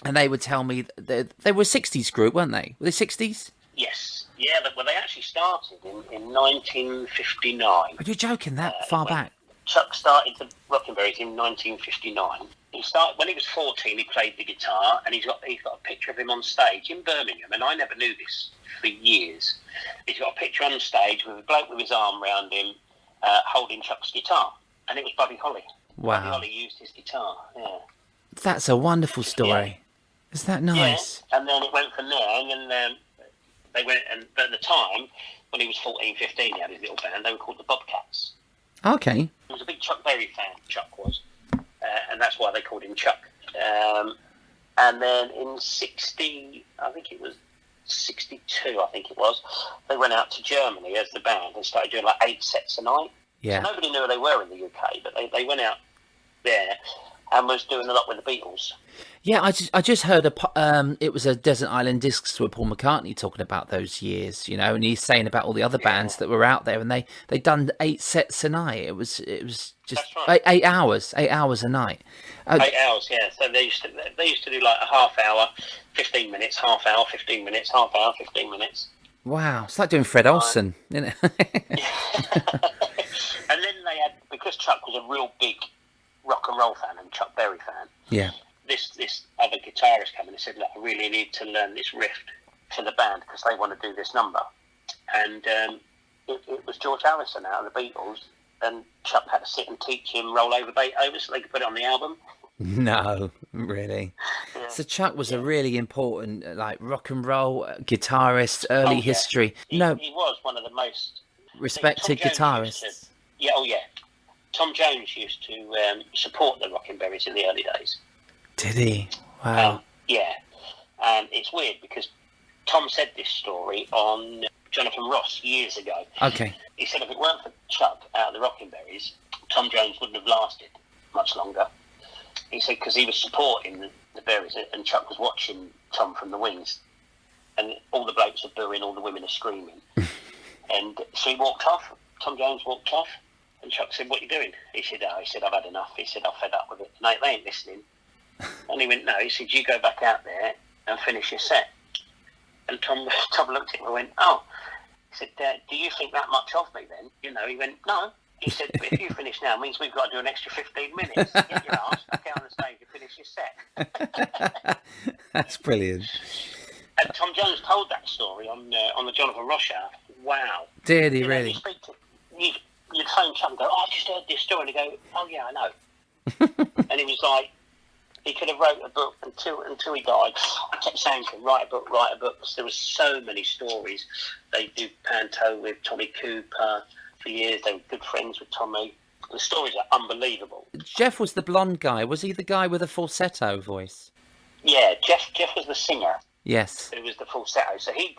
A: and they would tell me they were a 60s group, weren't they? Were they 60s?
B: Yes. Yeah, well, they actually started in 1959. Are
A: you joking? That far back?
B: Chuck started the Rockin Berries in 1959. He started when he was 14. He played the guitar, and he's got a picture of him on stage in Birmingham. And I never knew this for years. He's got a picture on stage with a bloke with his arm round him, holding Chuck's guitar, and it was Buddy Holly.
A: Wow.
B: Buddy Holly used his guitar. Yeah.
A: That's a wonderful story. Yeah. Is that nice?
B: Yeah. And then it went from there, and then they went. But at the time, when he was 14, 15, he had his little band. They were called the Bobcats.
A: Okay.
B: He was a big Chuck Berry fan, Chuck was. And that's why they called him Chuck. And then in 60, I think it was 62, they went out to Germany as the band and started doing like 8 sets a night.
A: Yeah.
B: So nobody knew who they were in the UK, but they went out there and was doing a lot with the Beatles.
A: Yeah, I just heard it was a Desert Island Discs tour, Paul McCartney talking about those years, you know, and he's saying about all the other bands that were out there, and they done 8 sets a night. It was just
B: right.
A: 8 hours a night.
B: 8 hours, yeah. So they used to do like a half hour, 15 minutes, half hour, 15 minutes, half hour, 15 minutes.
A: Wow, it's like doing Fred Olsen, isn't it?
B: And then they had, because Chuck was a real big rock and roll fan and Chuck Berry fan.
A: Yeah.
B: This other guitarist came in and said, "Look, I really need to learn this riff for the band because they want to do this number." And it was George Harrison out of the Beatles, and Chuck had to sit and teach him Roll Over Beethoven so they could put it on the album.
A: No, really. Yeah. So Chuck was a really important, like, rock and roll guitarist, early history.
B: He was one of the most
A: respected guitarists.
B: Tom Jones used to support the Rockin Berries in the early days.
A: Did he? Wow.
B: Yeah. And it's weird because Tom said this story on Jonathan Ross years ago.
A: Okay.
B: He said if it weren't for Chuck out of the Rockin Berries, Tom Jones wouldn't have lasted much longer. He said because he was supporting the Berries and Chuck was watching Tom from the wings, and all the blokes are booing, all the women are screaming. And so he walked off. Tom Jones walked off, and Chuck said, "What are you doing?" He said, I've had enough." He said, "I'm fed up with it." "No, they ain't listening." And he went, "No." He said, "You go back out there and finish your set." And Tom looked at him and went, "Oh." He said, "Do you think that much of me then?" You know, he went, "No." He said, "But if you finish now, it means we've got to do an extra 15 minutes. Get your ass back out on the stage and finish your set."
A: That's brilliant.
B: And Tom Jones told that story on the Jonathan Ross show. Wow.
A: Did he really?
B: You'd phone Chuck and go, "Oh, I just heard this story." And he'd go, "Oh, yeah, I know." And he was like, he could have wrote a book until he died. I kept saying to him, write a book. Because there were so many stories. They do panto with Tommy Cooper for years. They were good friends with Tommy. The stories are unbelievable.
A: Jeff was the blonde guy. Was he the guy with a falsetto voice?
B: Yeah, Jeff was the singer.
A: Yes.
B: Who was the falsetto. So he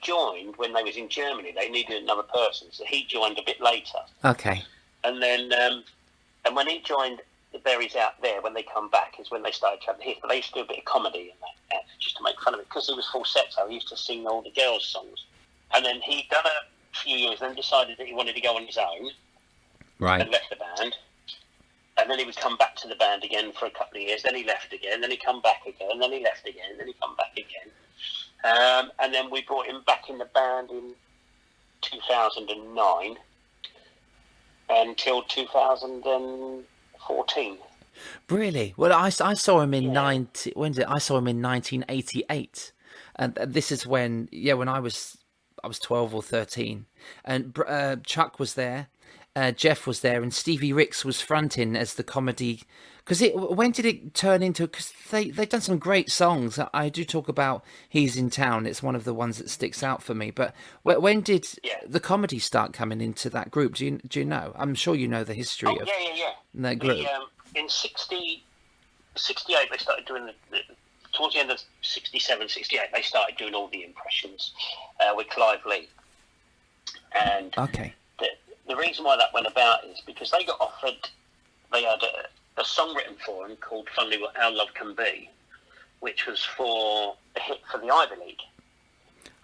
B: joined when they was in Germany. They needed another person, so he joined a bit later.
A: Okay.
B: And then, and when he joined the Berries out there, when they come back, is when they started travelling here. But they used to do a bit of comedy and that, just to make fun of it. Because he was falsetto, he used to sing all the girls' songs. And then he'd done a few years, then decided that he wanted to go on his own.
A: Right.
B: And left the band. And then he would come back to the band again for a couple of years. Then he left again. Then he'd come back again. Then he left again. Then he'd come back again. And then we brought him back in the band in 2009 until 2014.
A: Really? Well, I saw him in
B: Yeah.
A: I saw him in 1988, and this is when when I was 12 or 13, and Chuck was there, Jeff was there, and Stevie Ricks was fronting as the comedy. Because when did it turn into? Because they've done some great songs. I do talk about "He's in Town." It's one of the ones that sticks out for me. But when did
B: Yeah.
A: the comedy start coming into that group? Do you know? I'm sure you know the history of
B: Yeah.
A: that group.
B: In 68, they started doing towards the end of 67, 68, they started doing all the impressions with Clive Lee. And
A: Okay.
B: the reason why that went about is because they got offered, they had a song written for them called Funnily What Our Love Can Be, which was for a hit for the Ivy League.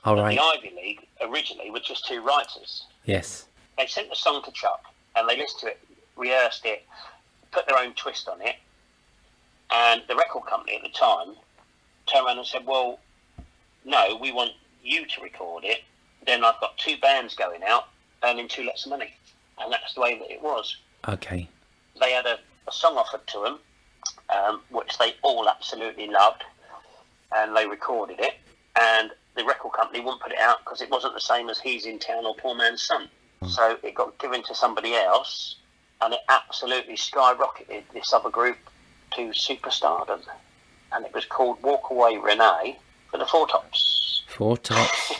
A: All
B: But
A: right.
B: the Ivy League originally were just two writers.
A: Yes.
B: They sent the song to Chuck and they listened to it, rehearsed it, put their own twist on it, and the record company at the time turned around and said, well, no, we want you to record it. Then I've got two bands going out earning two lots of money. And that's the way that it was.
A: Okay.
B: They had a song offered to them, which they all absolutely loved, and they recorded it. And the record company wouldn't put it out because it wasn't the same as He's in Town or Poor Man's Son. So it got given to somebody else, and it absolutely skyrocketed this other group to superstardom. And it was called Walk Away Renee for the Four Tops.
A: Four Tops.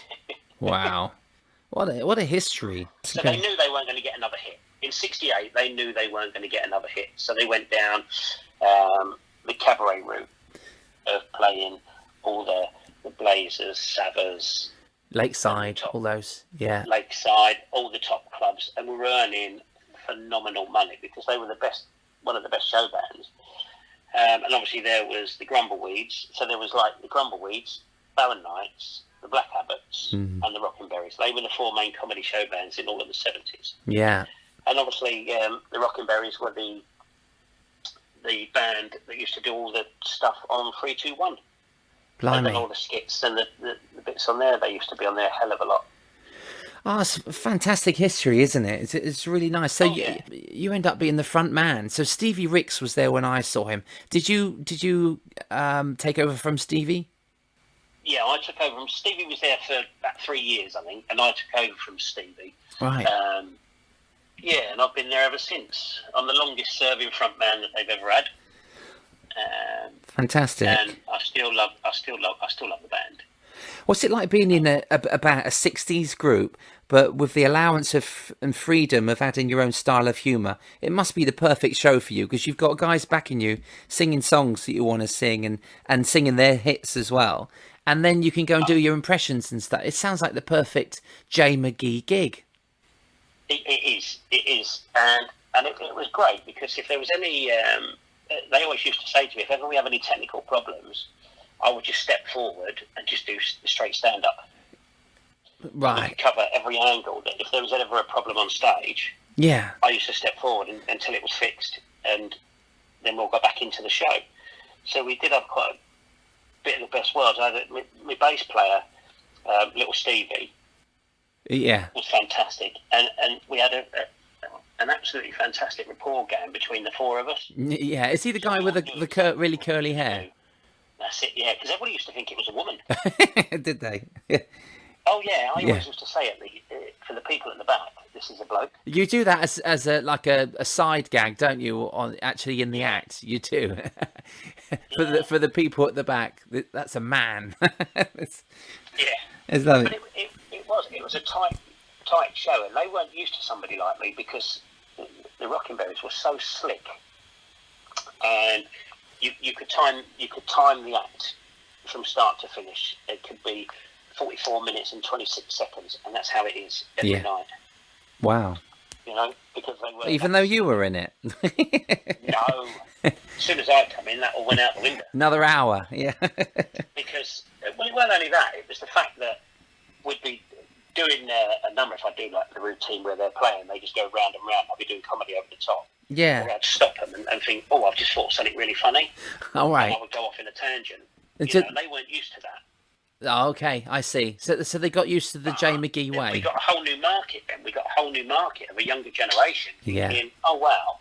A: Wow. What a history.
B: So they knew they weren't going to get another hit. In 68, they knew they weren't going to get another hit. So they went down the cabaret route of playing all the Blazers, Savers,
A: Lakeside, all those. Yeah.
B: Lakeside, all the top clubs, and we were earning phenomenal money because they were one of the best show bands. And obviously there was the Grumbleweeds. So there was like the Grumbleweeds, Barron Knights, the Black Abbots, and the Rockin' Berries. They were the four main comedy show bands in all of the 70s.
A: Yeah.
B: And obviously the Rockin' Berries were the band that used to do all the stuff on 321.
A: Blimey.
B: And all the skits and the bits on there, they used to be on there a hell of a lot.
A: Oh, it's fantastic history, isn't it? It's really nice. So
B: yeah.
A: you end up being the front man. So Stevie Ricks was there when I saw him. Did you take over from Stevie?
B: Yeah, I took over from Stevie. Was there for about 3 years, I think, and I took over from Stevie.
A: Right.
B: Yeah, and I've been there ever since. I'm the longest serving front man that they've ever had.
A: Fantastic.
B: And I still love the band.
A: What's it like being in about a 60s group, but with the allowance of and freedom of adding your own style of humour? It must be the perfect show for you because you've got guys backing you, singing songs that you want to sing and singing their hits as well. And then you can go and do your impressions and stuff. It sounds like the perfect Jay McGee gig.
B: It is. And it was great because if there was any... they always used to say to me, if ever we have any technical problems, I would just step forward and just do straight stand-up.
A: Right.
B: Cover every angle. That if there was ever a problem on stage,
A: Yeah.
B: I used to step forward until it was fixed, and then we'll go back into the show. So we did have quite a bit of the best worlds. I had my bass player, little Stevie,
A: Yeah.
B: was fantastic, and we had an absolutely fantastic rapport going between the four of us.
A: Yeah. Is he the guy with the really curly hair?
B: That's it, yeah, because everybody used to think it was a woman.
A: Did they?
B: Oh, yeah, I always used to say it for the people at the back, this is a bloke.
A: You do that as a side gag, don't you? Actually in the act, you do. For the people at the back, that's a man. It's lovely.
B: But it was a tight show, and they weren't used to somebody like me because the Rockin' Berries were so slick, and you could time the act from start to finish. It could be 44 minutes and 26 seconds, and that's how it is every night.
A: Wow.
B: You know, because they were...
A: Even though you were in it.
B: No. As soon as I come in, that all went out the window.
A: Another hour, yeah.
B: Because, well, it wasn't only that, it was the fact that we'd be doing a number, if I do like the routine where they're playing, they just go round and round, I'll be doing comedy over the top.
A: Yeah.
B: Or I'd stop them and think, oh, I've just thought something really funny.
A: All right.
B: And I would go off in a tangent.
A: And
B: they weren't used to that.
A: Oh, okay, I see. So they got used to the Jay McGee way.
B: We got a whole new market then. We got a whole new market of a younger generation.
A: Yeah.
B: Thinking, oh, wow,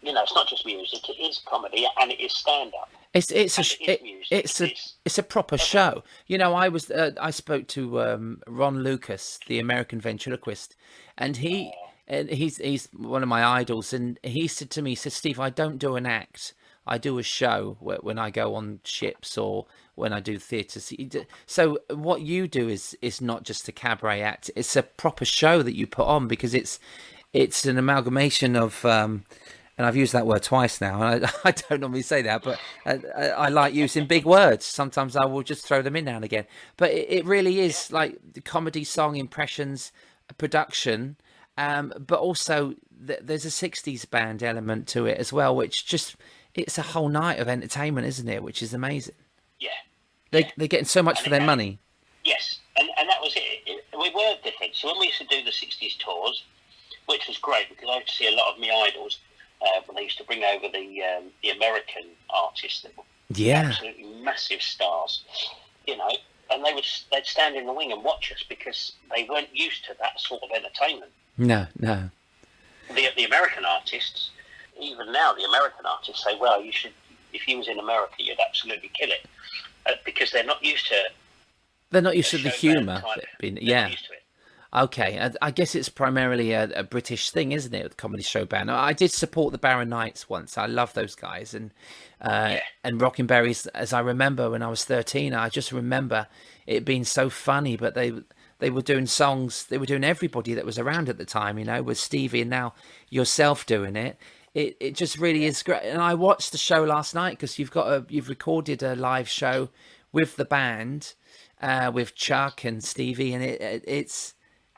B: it's not just music; it is comedy and it is stand-up.
A: It's a proper show. I spoke to Ron Lucas, the American ventriloquist, and he's one of my idols, and he said to me, he said, Steve, I don't do an act. I do a show when I go on ships or when I do theatre. So what you do is not just a cabaret act; it's a proper show that you put on, because it's an amalgamation of, and I've used that word twice now, and I don't normally say that, but I like using big words. Sometimes I will just throw them in now and again. But it really is like the comedy, song, impressions, production, but also there's a 60s band element to it as well, which just... It's a whole night of entertainment, isn't it? Which is amazing.
B: Yeah.
A: They're getting so much for their money.
B: Yes, and that was it. We were different. So when we used to do the 60s tours, which was great, because I used to see a lot of my idols when they used to bring over the American artists that were absolutely massive stars, and they'd stand in the wing and watch us because they weren't used to that sort of entertainment.
A: No.
B: The American artists... Even now, the American artists say, well, you should, if you was in America, you'd absolutely kill it. Because they're not used to...
A: They're not used to the humour.
B: Yeah. Used to it.
A: Okay, I guess it's primarily a British thing, isn't it, with Comedy Showband? I did support the Barron Knights once. I love those guys. And Rockin Berries, as I remember when I was 13, I just remember it being so funny, but they were doing songs, they were doing everybody that was around at the time, with Stevie and now yourself doing it. It just really is great. And I watched the show last night because you've recorded a live show with the band, with Chuck and Stevie, and it's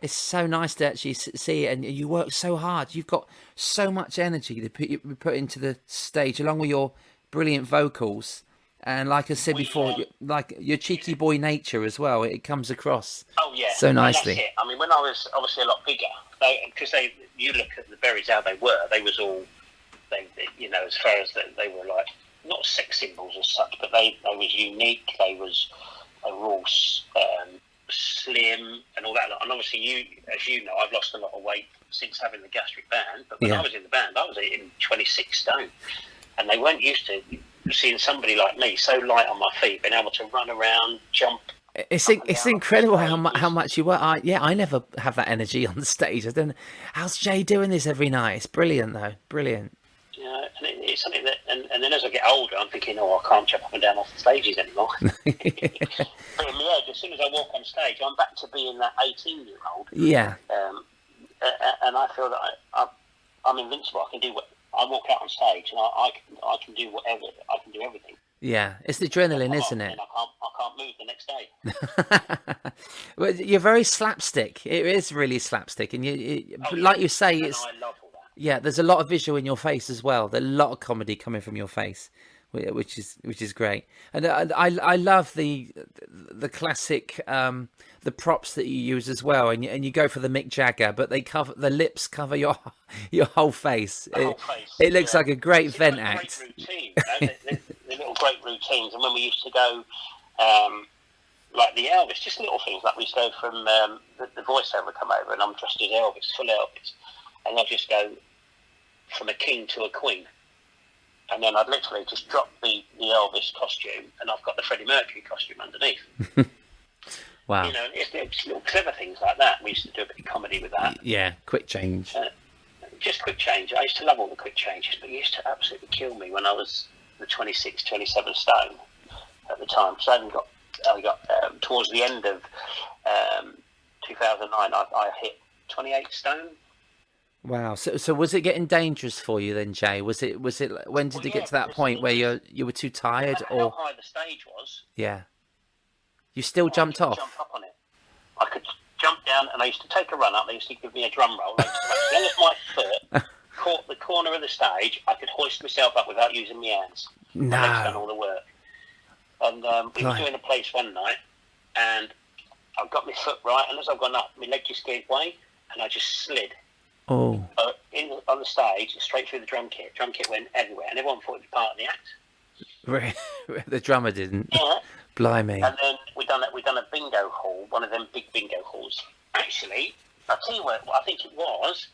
A: so nice to actually see it. And you work so hard. You've got so much energy that you put into the stage, along with your brilliant vocals. And like I said before, like your cheeky boy nature as well, it comes across so nicely.
B: That's it. I mean, when I was obviously a lot bigger, because you look at the Berries, how they were, they was all... as far as they were like not sex symbols as such, but they was unique. They were all slim and all that. And obviously, as you know, I've lost a lot of weight since having the gastric band. But when I was in the band, I was eating 26 stone, and they weren't used to seeing somebody like me so light on my feet, being able to run around, jump.
A: It's incredible how much you work. I never have that energy on the stage. I don't know. How's Jay doing this every night? It's brilliant though. Brilliant.
B: And it's something that, and then as I get older, I'm thinking, I can't jump up and down off the stages anymore. But in the edge, as soon as I walk on stage, I'm back to being that 18-year-old.
A: Yeah.
B: And I feel that I'm invincible. I can do what I walk out on stage, and I can do whatever. I can do everything.
A: Yeah, it's the adrenaline, isn't it?
B: And I can't move the next day.
A: Well, you're very slapstick. It is really slapstick, and like you say, it's.
B: I love all that.
A: Yeah, there's a lot of visual in your face as well. There's a lot of comedy coming from your face, which is great. And I love the classic the props that you use as well. And you go for the Mick Jagger, but the lips cover your whole face. It looks like a great vent act.
B: Great routine, the little great routines. And when we used to go, like the Elvis, just little things like we used to go from the voiceover come over, and I'm dressed as Elvis, full Elvis, and I just go from a king to a queen, and then I'd literally just drop the Elvis costume, and I've got the Freddie Mercury costume underneath.
A: Wow.
B: It's little clever things like that. We used to do a bit of comedy with that.
A: Yeah, quick change.
B: Just quick change. I used to love all the quick changes, but it used to absolutely kill me when I was the 26, 27 stone at the time. So I got towards the end of 2009, I hit 28 stone.
A: Wow. So was it getting dangerous for you then, Jay? Was it? When did it get to that point where you were too tired, or
B: how high the stage was?
A: Yeah. You still jumped off.
B: Jump up on it. I could jump down, and I used to take a run up. They used to give me a drum roll. As long as my foot caught the corner of the stage, I could hoist myself up without using my hands.
A: No.
B: I've done all the work. And we were doing a place one night, and I've got my foot right, and as I've gone up, my leg just gave way, and I just slid.
A: Oh.
B: On the stage, straight through the drum kit. Drum kit went everywhere, and everyone thought it was part of the
A: act. The drummer didn't.
B: Yeah.
A: Blimey.
B: And then we done a bingo hall, one of them big bingo halls. Actually, I'll tell you what I think it was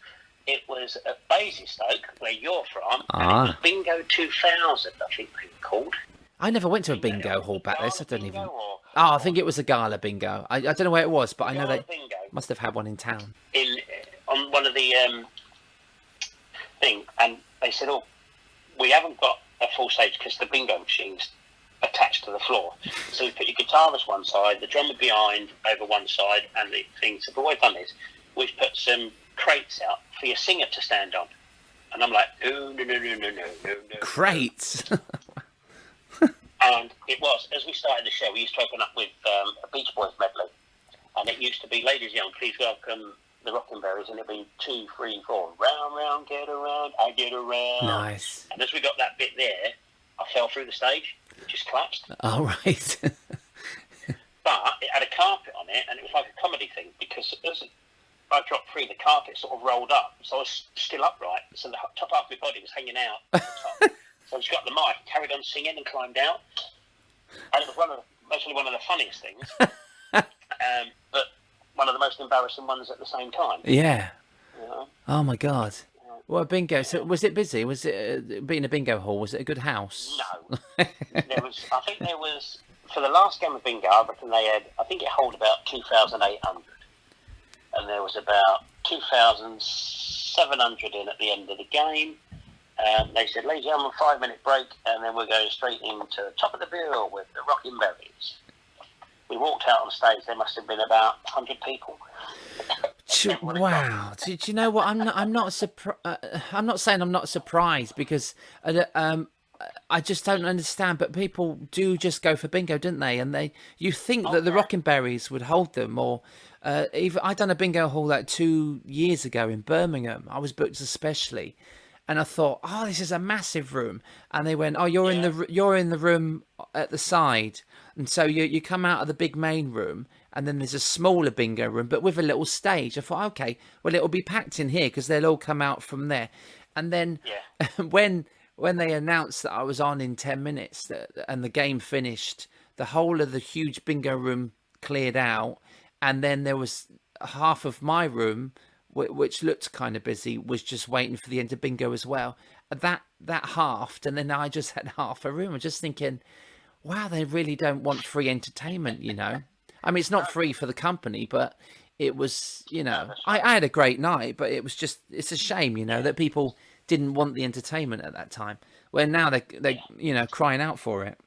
B: it was at Basingstoke, where you're from, and it
A: Ah.
B: was Bingo 2000, I think they were called.
A: I never went to a bingo hall back there, so I don't
B: Bingo
A: even...
B: or-
A: Oh, I think it was a gala bingo. I don't know where it was, but I know
B: Gala
A: they
B: bingo
A: must have had one in town.
B: on one of the thing, and they said, "Oh, we haven't got a full stage because the bingo machine's attached to the floor. So we put your guitarist one side, the drummer behind over one side, and the thing." So what we've done is we've put some crates out for your singer to stand on." And I'm like, "No.
A: Crates.
B: And it was, as we started the show, we used to open up with a Beach Boys medley. And it used to be, "Ladies Young, please welcome the Rockin' Berries," and it'd be 2, 3, 4, "Round, round, get around, I get around."
A: Nice.
B: And as we got that bit there, I fell through the stage, just collapsed.
A: All right.
B: But it had a carpet on it, and it was like a comedy thing, because as I dropped through, the carpet sort of rolled up, so I was still upright, so the top half of my body was hanging out at the top. So I just got the mic, carried on singing, and climbed out. And it was mostly one of the funniest things, but one of the most embarrassing ones at the same time.
A: Yeah.
B: You know?
A: Oh my God. Well, bingo. So was it busy? Was it being a bingo hall? Was it a good house?
B: No. I think there was, for the last game of bingo, I reckon they had, I think it held about 2,800. And there was about 2,700 in at the end of the game. They said, "Ladies and gentlemen, 5-minute break, and then we're going straight into the top of the bill with the Rockin' Berries." We walked out on stage. There must have been about 100 people.
A: Wow. Do you know what? I'm not surprised. I'm not saying I'm not surprised, because I just don't understand. But people do just go for bingo, didn't they? And you think that the Rockin' Berries would hold them, or even I done a bingo hall like 2 years ago in Birmingham. I was booked especially. And I thought, "Oh, this is a massive room." And they went, "Oh, you're in the room at the side." And so you come out of the big main room, and then there's a smaller bingo room, but with a little stage. I thought, okay, well, it'll be packed in here because they'll all come out from there. And then when they announced that I was on in 10 minutes and the game finished, the whole of the huge bingo room cleared out, and then there was half of my room, which looked kind of busy, was just waiting for the end of bingo as well. That halved, and then I just had half a room. I'm just thinking, wow, they really don't want free entertainment, you know. I mean, it's not free for the company, but it was, you know, I had a great night, but it was just, it's a shame, you know, that people didn't want the entertainment at that time, where now they you know, crying out for it.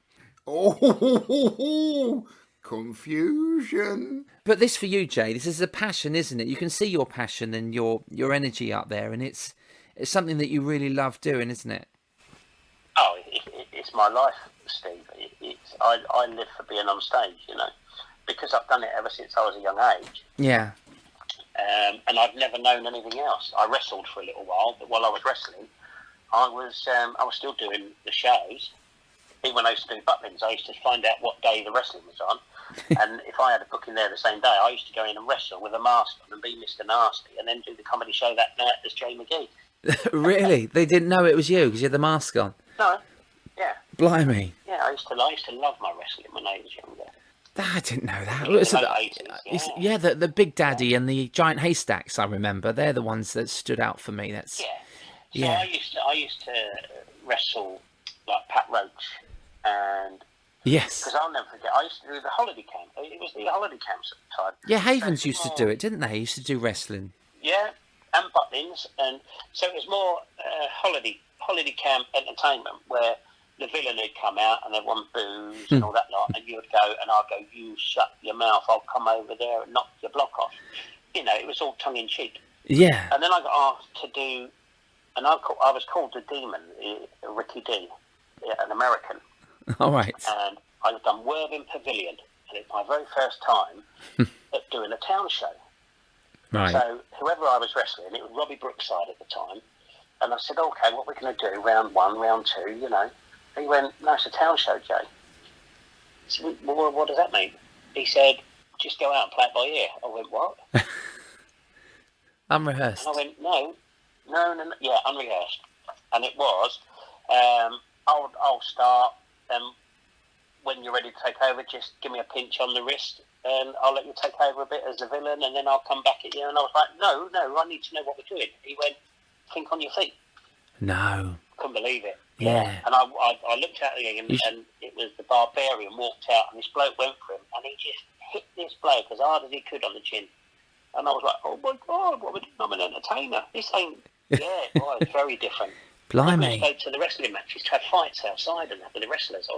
C: Oh, confusion.
A: But this for you, Jay, this is a passion, isn't it? You can see your passion and your energy up there, and it's something that you really love doing, isn't it?
B: Oh, it's my life, Steve. I live for being on stage, you know, because I've done it ever since I was a young age.
A: Yeah.
B: And I've never known anything else. I wrestled for a little while, but while I was wrestling, I was still doing the shows. Even when I used to do Butlins, I used to find out what day the wrestling was on. And if I had a booking there the same day, I used to go in and wrestle with a mask on and be Mr. Nasty, and then do the comedy show that night as Jay McGee.
A: Really? They didn't know it was you because you had the mask on?
B: No. Yeah.
A: Blimey.
B: Yeah, I used to love my wrestling when I was younger.
A: I didn't know that.
B: In the
A: So
B: late 80s,
A: yeah, the Big Daddy and the Giant Haystacks, I remember. They're the ones that stood out for me. That's
B: So I used to wrestle like Pat Roach, and
A: yes,
B: because I'll never forget, I used to do the holiday camp. It was the holiday camps at the time.
A: yeah. Havens used to do it, didn't they? Used to do wrestling.
B: Yeah, and Butlins, and so it was more holiday camp entertainment where the villain would come out and everyone booze and all that lot, and you would go, and I'd go, "You shut your mouth, I'll come over there and knock your block off." You know, it was all tongue in cheek.
A: Yeah.
B: And then I got asked to do, and I was called the Demon, Ricky D, an American.
A: All right.
B: And I'd done Worthing Pavilion, and it's my very first time at doing a town show.
A: Right.
B: So whoever I was wrestling, it was Robbie Brookside at the time, and I said, "Okay, what we're going to do, round 1, round 2, you know." He went, "No, it's a town show, Jay." I said, "Well, what does that mean?" He said, "Just go out and play it by ear." I went, "What?"
A: Unrehearsed.
B: And I went, no, yeah, unrehearsed. And it was, I'll start, and when you're ready to take over, just give me a pinch on the wrist and I'll let you take over a bit as a villain and then I'll come back at you. And I was like, no, I need to know what we're doing. He went, think on your feet.
A: No.
B: Couldn't believe it.
A: Yeah.
B: And I looked at the ring and it was the Barbarian walked out and this bloke went for him and he just hit this bloke as hard as he could on the chin. And I was like, oh my God, what am I doing? I'm an entertainer. This ain't, boy, it's very different.
A: Blimey.
B: I go to the wrestling matches to have fights outside and that with the wrestlers.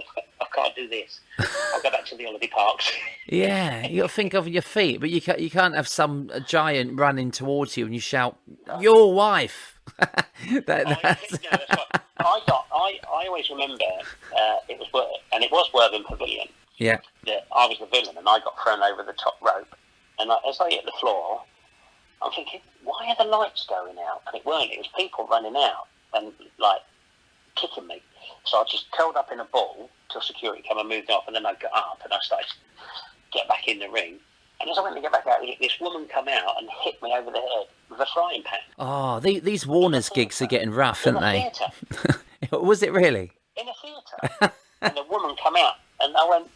B: I can't do this. I'll go back to the holiday parks.
A: Yeah, you got to think of your feet, but you can't have some giant running towards you and you shout, "Your wife."
B: That's right. I always remember it was Worthing Pavilion.
A: Yeah.
B: That I was the villain and I got thrown over the top rope. And as I hit the floor, I'm thinking, why are the lights going out? And it weren't. It was people running out and like kicking me. So I just curled up in a ball till security came and moved off, and then I got up and I started to get back in the ring. And as I went to get back out, this woman come out and hit me over the head with a frying pan.
A: Oh, these Warner's gigs are getting rough, aren't they?
B: Theatre.
A: Was it really?
B: In a theatre. And the woman come out and I went,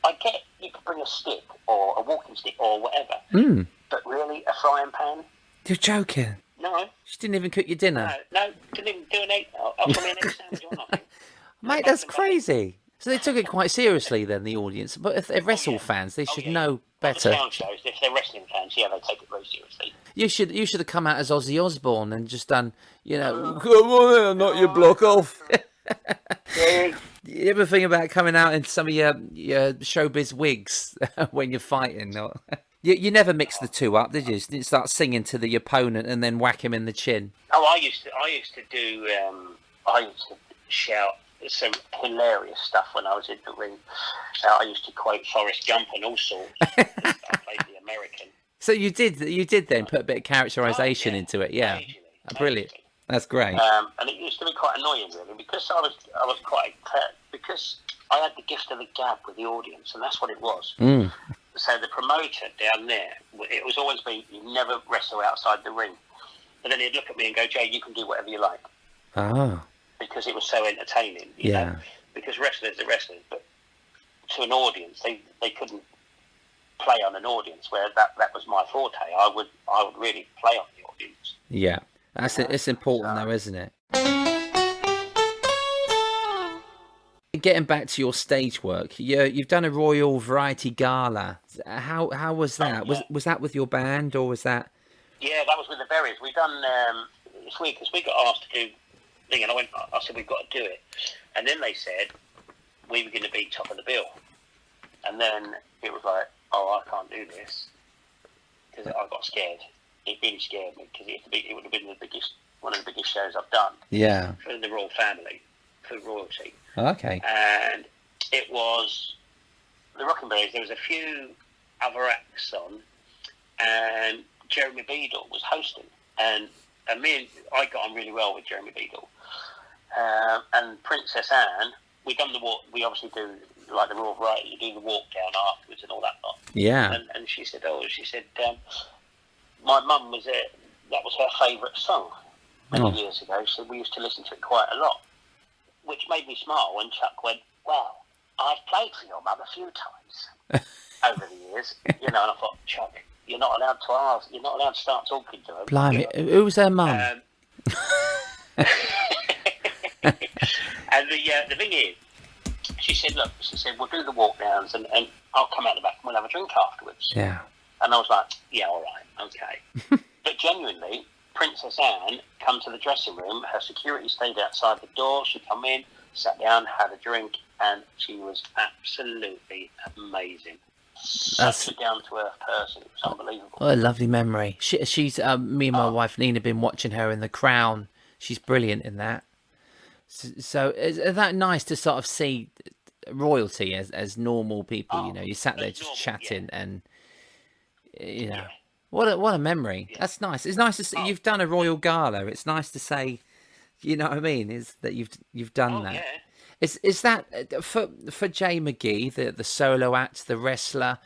B: I get you could bring a stick or a walking stick or whatever, but really a frying pan?
A: You're joking.
B: No.
A: She didn't even cook your dinner.
B: No, didn't even do an egg. Offer me an egg sandwich or nothing.
A: Mate, that's crazy. So they took it quite seriously then, the audience. But if they're wrestle fans, they should know better.
B: The sound shows, if they're wrestling fans, they take it very seriously.
A: You should have come out as Ozzy Osbourne and just done, come on, not your block off. You ever think about coming out in some of your showbiz wigs when you're fighting? You never mix the two up, did you? You didn't start singing to the opponent and then whack him in the chin.
B: Oh, I used to shout some hilarious stuff when I was in the ring. I used to quote Forrest Gump and all sorts. I played the American.
A: So you did then put a bit of characterisation into it, yeah. Brilliant. That's great.
B: And it used to be quite annoying, really, because I was quite because I had the gift of the gab with the audience, and that's what it was. So the promoter down there, it was always be, you never wrestle outside the ring. But then he'd look at me and go, Jay, you can do whatever you like.
A: Oh.
B: Because it was so entertaining. You know? Because wrestlers are wrestlers, but to an audience, they couldn't play on an audience, where that was my forte. I would really play on the audience.
A: Yeah. It's important though, isn't it? Getting back to your stage work, you've done a Royal Variety Gala. How was that?
B: Oh, yeah.
A: Was that with your band or was that?
B: Yeah, that was with the Berries. We done this week because we got asked to do thing, and I said we've got to do it, and then they said we were going to be top of the bill, and then it was like, oh, I can't do this because I got scared. It really scared me because it would have been one of the biggest shows I've done.
A: Yeah.
B: For the royal family, for royalty.
A: Okay.
B: And it was the Rockin Berries. There was a few other acts on, and Jeremy Beadle was hosting, and I got on really well with Jeremy Beadle, and Princess Anne. We done the walk. We obviously do like the Royal Variety. You do the walk down afterwards and all that lot.
A: Yeah.
B: And she said, my mum was there. That was her favourite song many years ago. So we used to listen to it quite a lot, which made me smile when Chuck went, "Well, I've played for your mum a few times over the years, And I thought, Chuck, you're not allowed to ask. You're not allowed to start talking to her."
A: Blimey, who was her mum?
B: And the thing is, she said, we'll do the walk downs and I'll come out the back and we'll have a drink afterwards.
A: Yeah.
B: And I was like, yeah, all right, okay. But genuinely, Princess Anne come to the dressing room. Her security stayed outside the door. She come in, sat down, had a drink, and she was absolutely amazing. Such a down-to-earth person. It was unbelievable.
A: What a lovely memory. She's me and my wife Nina been watching her in The Crown. She's brilliant in that. So is that nice to sort of see royalty as normal people? You sat there just chatting, and what a memory. Yeah. That's nice. It's nice to see you've done a Royal Gala. It's nice to say, you know what I mean, is that you've done that. Yeah. Is that for Jay McGee, the solo act, the wrestler?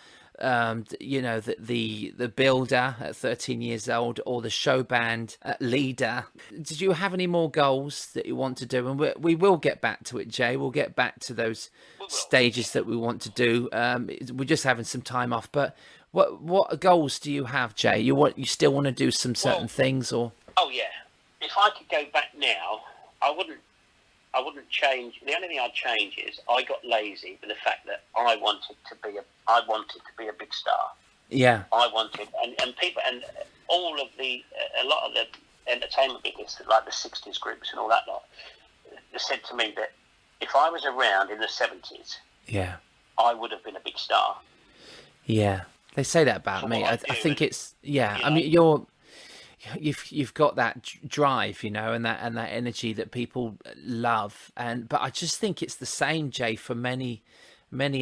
A: the builder at 13 years old, or the showband leader. Did you have any more goals that you want to do? And we will get back to it, Jay. We'll get back to those stages that we want to do. We're just having some time off. But what goals do you have, Jay? You still want to do some certain things, or?
B: Oh yeah. If I could go back now, I wouldn't change. The only thing I'd change is I got lazy with the fact that I wanted to be a big star.
A: Yeah.
B: I wanted, and people, and all of a lot of the entertainment business, like the 60s groups and all that lot, they said to me that if I was around in the 70s,
A: yeah,
B: I would have been a big star.
A: Yeah. They say that about me. I think it's, yeah. I mean, you've got that drive, and that energy that people love, but I just think it's the same, Jay, for many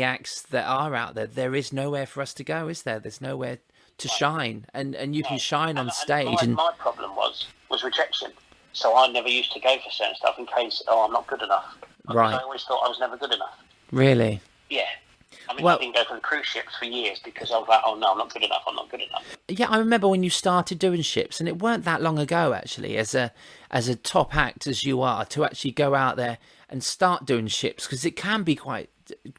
A: acts that are out there. There is nowhere for us to go, is there? There's nowhere to shine, and you can shine on stage. And
B: my problem was rejection, so I never used to go for certain stuff in case I'm not good enough.
A: Right.
B: I always thought I was never good enough.
A: Really?
B: Yeah. I mean, I didn't go for the cruise ships for years because I was like, oh no, I'm not good enough.
A: Yeah, I remember when you started doing ships, and it weren't that long ago, actually, as a top act as you are, to actually go out there and start doing ships, because it can be quite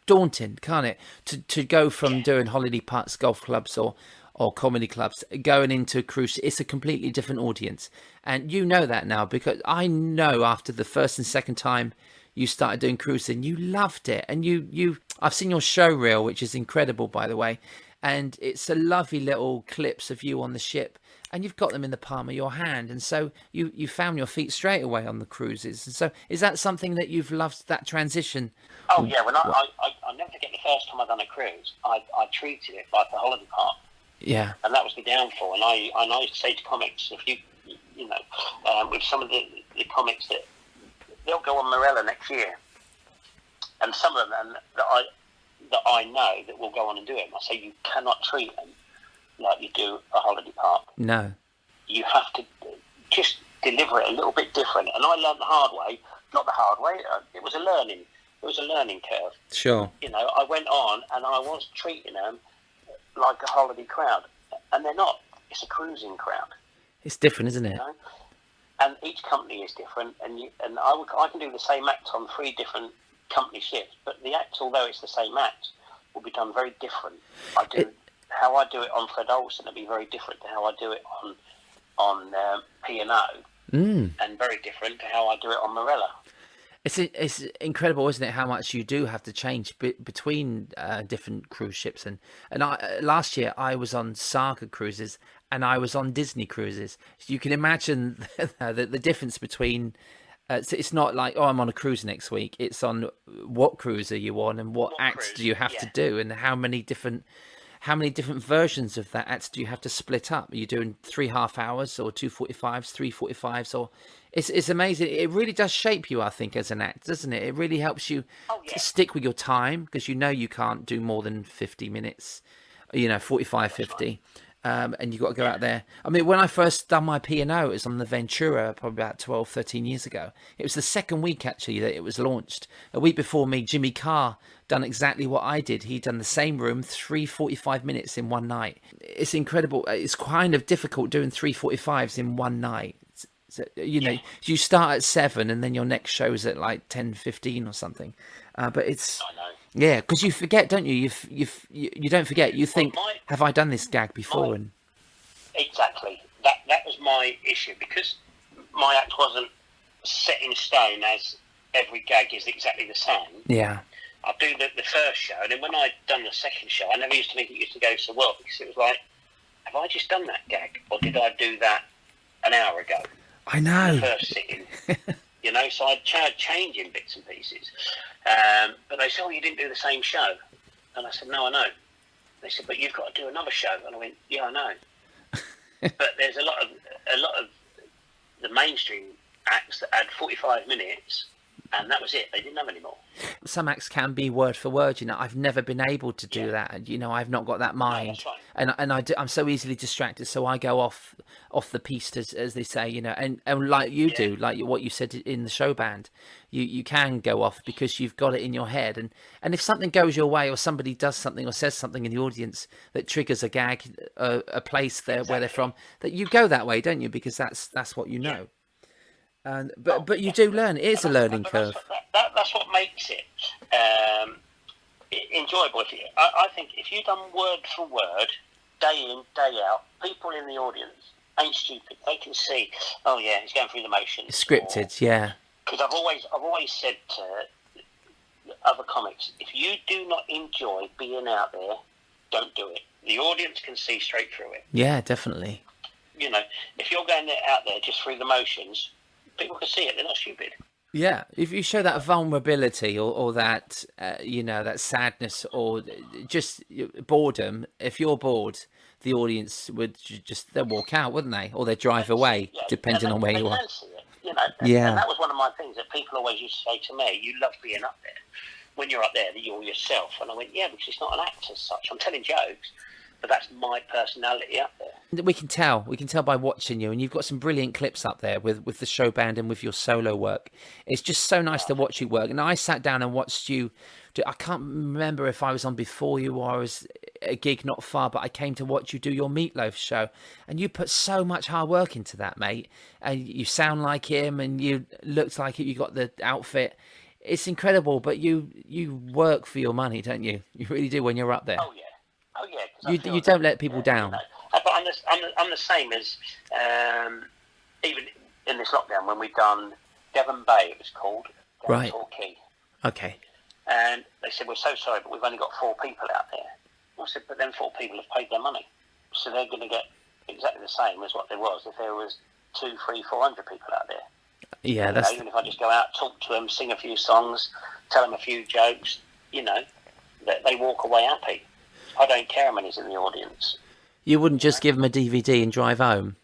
A: daunting, can't it? To go from doing holiday parks, golf clubs, or comedy clubs, going into a cruise, it's a completely different audience. And you know that now, because I know after the first and second time you started doing cruising, you loved it. And I've seen your show reel, which is incredible, by the way. And it's a lovely little clips of you on the ship, and you've got them in the palm of your hand. And so you found your feet straight away on the cruises. And so is that something that you've loved, that transition?
B: Oh yeah, when I never forget the first time I done a cruise, I treated it like a holiday park.
A: Yeah.
B: And that was the downfall. And I used to say to comics, if with some of the comics that they'll go on Morella next year, and some of them that I know that will go on and do it. And I say you cannot treat them like you do a holiday park. No. You have to just deliver it a little bit different. And I learned the hard way. Not the hard way. It was a learning curve.
A: Sure.
B: I went on and I was treating them like a holiday crowd, and they're not. It's a cruising crowd.
A: It's different, isn't it?
B: And each company is different, and I can do the same act on 3 different company shifts, but the act, although it's the same act, will be done very different. How I do it on Fred Olsen will be very different to how I do it on P&O, and very different to how I do it on Morella.
A: It's incredible, isn't it, how much you do have to change between different cruise ships. And last year I was on Saga cruises and I was on Disney cruises. You can imagine the difference between. So it's not like, I'm on a cruise next week. It's on what cruise are you on, and what acts do you have to do, and how many different versions of that act do you have to split up? Are you doing 3 half hours, or 2 45s, 3 45s, or it's amazing. It really does shape you, I think, as an act, doesn't it? It really helps you to stick with your time, because you can't do more than 50 minutes, 45, 50. And you've got to go out there. I mean, when I first done my P&O, it was on the Ventura, probably about 12, 13 years ago. It was the second week, actually, that it was launched. A week before me, Jimmy Carr done exactly what I did. He'd done the same room, 3 45 minutes in one night. It's incredible. It's kind of difficult doing 3 45s in one night. So, you start at 7 and then your next show's at like 10, 15 or something. But it's...
B: I know.
A: Yeah, because you forget, don't you? You don't forget. You think, have I done this gag before?
B: Exactly. That was my issue, because my act wasn't set in stone as every gag is exactly the same.
A: Yeah.
B: I'd do the first show, and then when I'd done the second show, I never used to think it used to go so well, because it was like, have I just done that gag, or did I do that an hour ago?
A: I know.
B: The first sitting. So I'd change in bits and pieces. But they said, you didn't do the same show. And I said, no, I know. They said, but you've got to do another show. And I went, yeah, I know. But there's a lot of the mainstream acts that add 45 minutes and that was it. They didn't have any more.
A: Some acts can be word for word. I've never been able to do that. I've not got that mind,
B: right.
A: and I'm so easily distracted. So I go off the piste, as they say. And like you do, like what you said in the show band, you can go off because you've got it in your head. And if something goes your way, or somebody does something or says something in the audience that triggers a gag, a place there where they're from, that you go that way, don't you? Because that's what you know. And but you do learn. It is a learning curve.
B: That's what makes it enjoyable. I think if you've done word for word, day in, day out, people in the audience ain't stupid. They can see, oh yeah, he's going through the motions.
A: Scripted, yeah.
B: Because I've always said to other comics, if you do not enjoy being out there, don't do it. The audience can see straight through it.
A: Yeah, definitely.
B: If you're going out there just through the motions, people can see it. They're not stupid.
A: Yeah, if you show that vulnerability or that that sadness or just boredom, if you're bored, the audience would they'll walk out, wouldn't they? Or they'd drive away, depending on where you are.
B: And
A: Yeah.
B: that was one of my things that people always used to say to me, you love being up there. When you're up there, you're yourself. And I went, yeah, because it's not an act as such. I'm telling jokes, but that's my personality up there.
A: We can tell by watching you, and you've got some brilliant clips up there with the show band and with your solo work. It's just so nice to watch you work. And I sat down and watched you. I can't remember if I was on before you or I was a gig not far, but I came to watch you do your Meatloaf show, and you put so much hard work into that, mate. And you sound like him, and you looked like it. You got the outfit. It's incredible, but you work for your money, don't you? You really do when you're up there.
B: Oh yeah.
A: You don't let people down.
B: But I'm the same as even in this lockdown when we've done Devon Bay, it was called,
A: right?
B: Torquay.
A: Okay.
B: And they said, we're so sorry, but we've only got 4 people out there. I said, but then 4 people have paid their money, so they're going to get exactly the same as what there was if there was 200, 300, 400 people out there.
A: Yeah, that's
B: even if I just go out, talk to them, sing a few songs, tell them a few jokes, that they walk away happy. I don't care how many's in the audience.
A: You wouldn't just give them a DVD and drive home.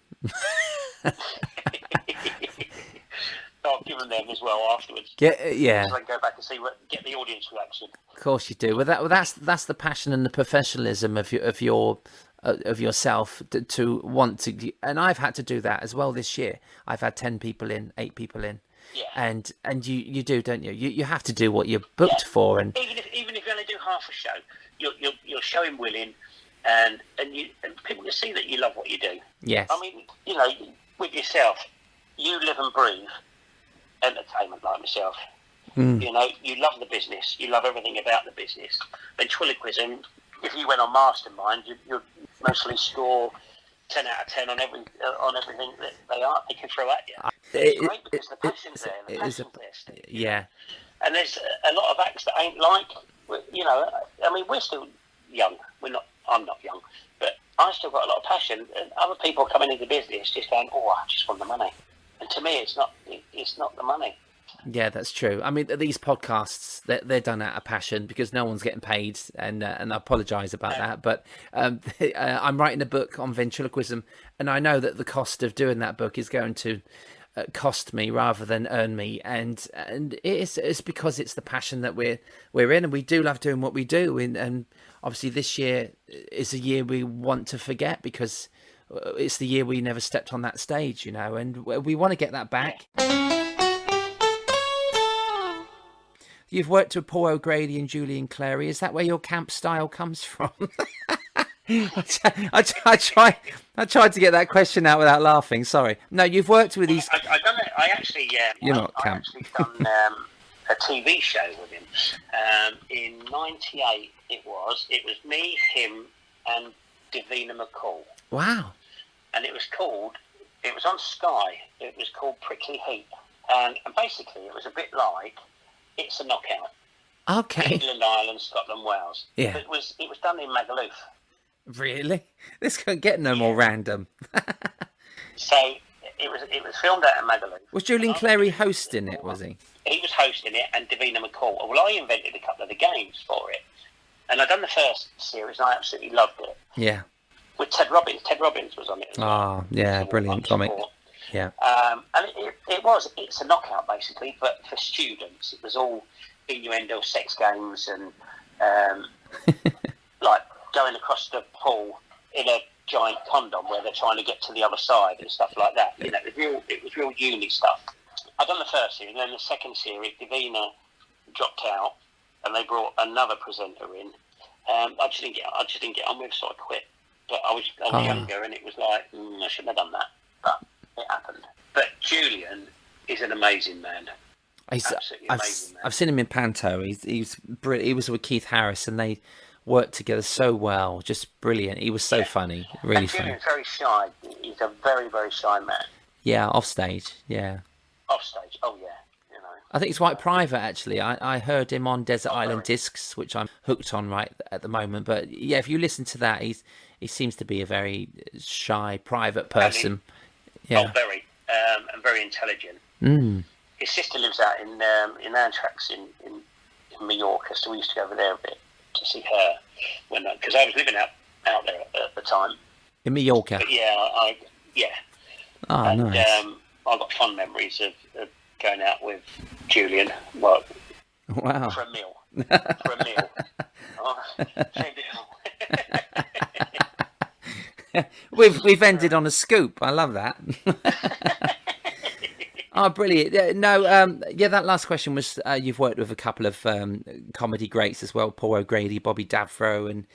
B: I'll give them as well afterwards.
A: Yeah.
B: So I can go back and get the audience reaction.
A: Of course you do. Well, that's the passion and the professionalism of yourself to want to. And I've had to do that as well this year. I've had 10 people in, 8 people in.
B: Yeah.
A: And you do, don't you? You have to do what you're booked for. And
B: even if you only do half a show, you're showing willing, and people can see that you love what you do.
A: Yes.
B: I mean, with yourself, you live and breathe entertainment like myself. You love the business, you love everything about the business. Ventriloquism, if you went on Mastermind, you'd mostly score 10 out of 10 on everything that they can throw at you. It's great because the passion's there. The passion's there.
A: Yeah.
B: And there's a lot of acts that ain't like, I mean, we're still young. I'm not young, but I've still got a lot of passion. And other people coming into business just going, oh, I just want the money. And to me, it's not the money.
A: Yeah, that's true. I mean, these podcasts, they're done out of passion because no one's getting paid, and I apologise about that. But I'm writing a book on ventriloquism, and I know that the cost of doing that book is going to cost me rather than earn me, and it's because it's the passion that we're in, and we do love doing what we do. And obviously, this year is a year we want to forget because it's the year we never stepped on that stage, and we want to get that back. You've worked with Paul O'Grady and Julian Clary. Is that where your camp style comes from? I tried to get that question out without laughing. Sorry. No, you've worked with these.
B: I done it. I actually.
A: You're not camp.
B: I actually done a TV show with him in '98. It was me, him, and Davina McCall.
A: Wow.
B: And it was on Sky. It was called Prickly Heat, and basically it was a bit like It's a Knockout.
A: Okay.
B: England, Ireland, Scotland, Wales.
A: Yeah.
B: It was done in Magaluf.
A: Really? This couldn't get no more random.
B: So it was filmed out in Magaluf.
A: Was Julian Clary hosting it? Was he?
B: He was hosting it, and Davina McCall. Well, I invented a couple of the games for it, and I'd done the first series, and I absolutely loved it.
A: Yeah.
B: With Ted Robbins. Ted Robbins was on it as well.
A: Oh, yeah, brilliant comic. Yeah.
B: And it's a knockout basically, but for students, it was all innuendo sex games and like going across the pool in a giant condom where they're trying to get to the other side and stuff like that. You know, it was real uni stuff. I'd done the first series, and then the second series, Davina dropped out, and they brought another presenter in. I just didn't get on with, so I quit. But I was younger, and it was like I shouldn't have done that, but it happened. But Julian is an amazing man. Absolutely amazing man.
A: I've seen him in Panto. He's brilliant. He was with Keith Harris, and they worked together so well. Just brilliant. He was so funny, really
B: and
A: funny.
B: Julian's very shy. He's a very, very shy man.
A: Yeah, off stage. Yeah.
B: Off stage, oh yeah. You know.
A: I think it's quite private, actually. I heard him on Desert Island Discs, which I'm hooked on right at the moment. But yeah, if you listen to that, he seems to be a very shy, private person.
B: Oh, very, and very intelligent.
A: Mm.
B: His sister lives out in Antrax in Mallorca, so we used to go over there a bit to see her because I was living out there at the time.
A: In Mallorca.
B: But yeah,
A: Oh,
B: and,
A: nice.
B: I got fond memories of going out with Julian. Well,
A: Wow.
B: For a meal. Oh, same deal.
A: We've ended on a scoop. I love that. Oh, brilliant. That last question was you've worked with a couple of comedy greats as well, Paul O'Grady, Bobby Davro,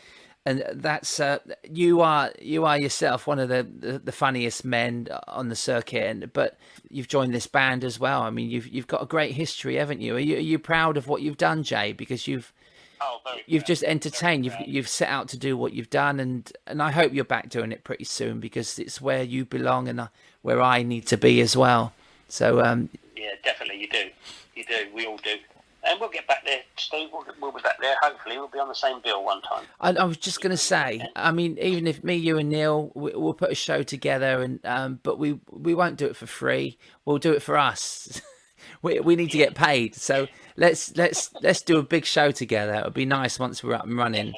A: and that's you are yourself one of the funniest men on the circuit, but you've joined this band as well. I mean, you've got a great history, haven't you? Are you proud of what you've done, Jay? Because you've just entertained. You've set out to do what you've done, and I hope you're back doing it pretty soon because it's where you belong and where I need to be as well. So
B: yeah, definitely you do. We all do. And we'll get back there, Steve. We'll be back there. Hopefully, we'll be on the same bill one time.
A: I was just going to say, I mean, even if me, you, and Neil, we'll put a show together, and but we won't do it for free. We'll do it for us. we need to get paid, so let's do a big show together. It'll be nice once we're up and running.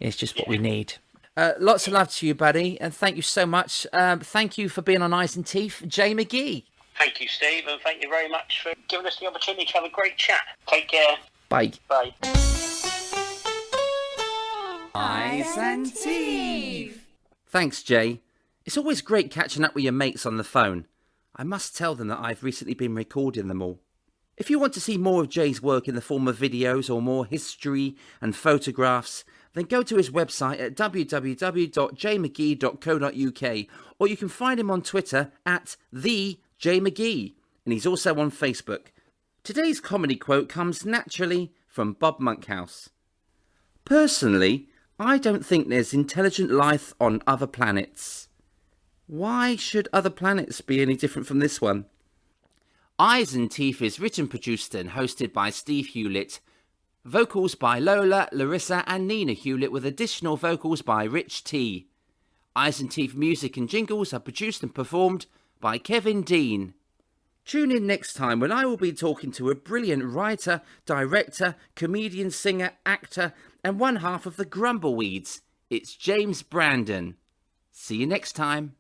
A: It's just what we need. Lots of love to you, buddy, and thank you so much. Thank you for being on Eyes and Teeth, Jay McGee.
B: Thank you, Steve, and thank you very much for giving us the opportunity to have a great chat. Take care.
A: Bye.
B: Bye.
A: Eyes and Teeth. Thanks, Jay. It's always great catching up with your mates on the phone. I must tell them that I've recently been recording them all. If you want to see more of Jay's work in the form of videos or more history and photographs, then go to his website at www.jaymcgee.co.uk, or you can find him on Twitter at the Jay McGee, and he's also on Facebook. Today's comedy quote comes naturally from Bob Monkhouse. Personally, I don't think there's intelligent life on other planets. Why should other planets be any different from this one? Eyes and Teeth is written, produced and hosted by Steve Hewlett. Vocals by Lola, Larissa and Nina Hewlett with additional vocals by Rich T. Eyes and Teeth music and jingles are produced and performed by Kevin Dean. Tune in next time when I will be talking to a brilliant writer, director, comedian, singer, actor, and one half of the Grumbleweeds. It's James Brandon. See you next time.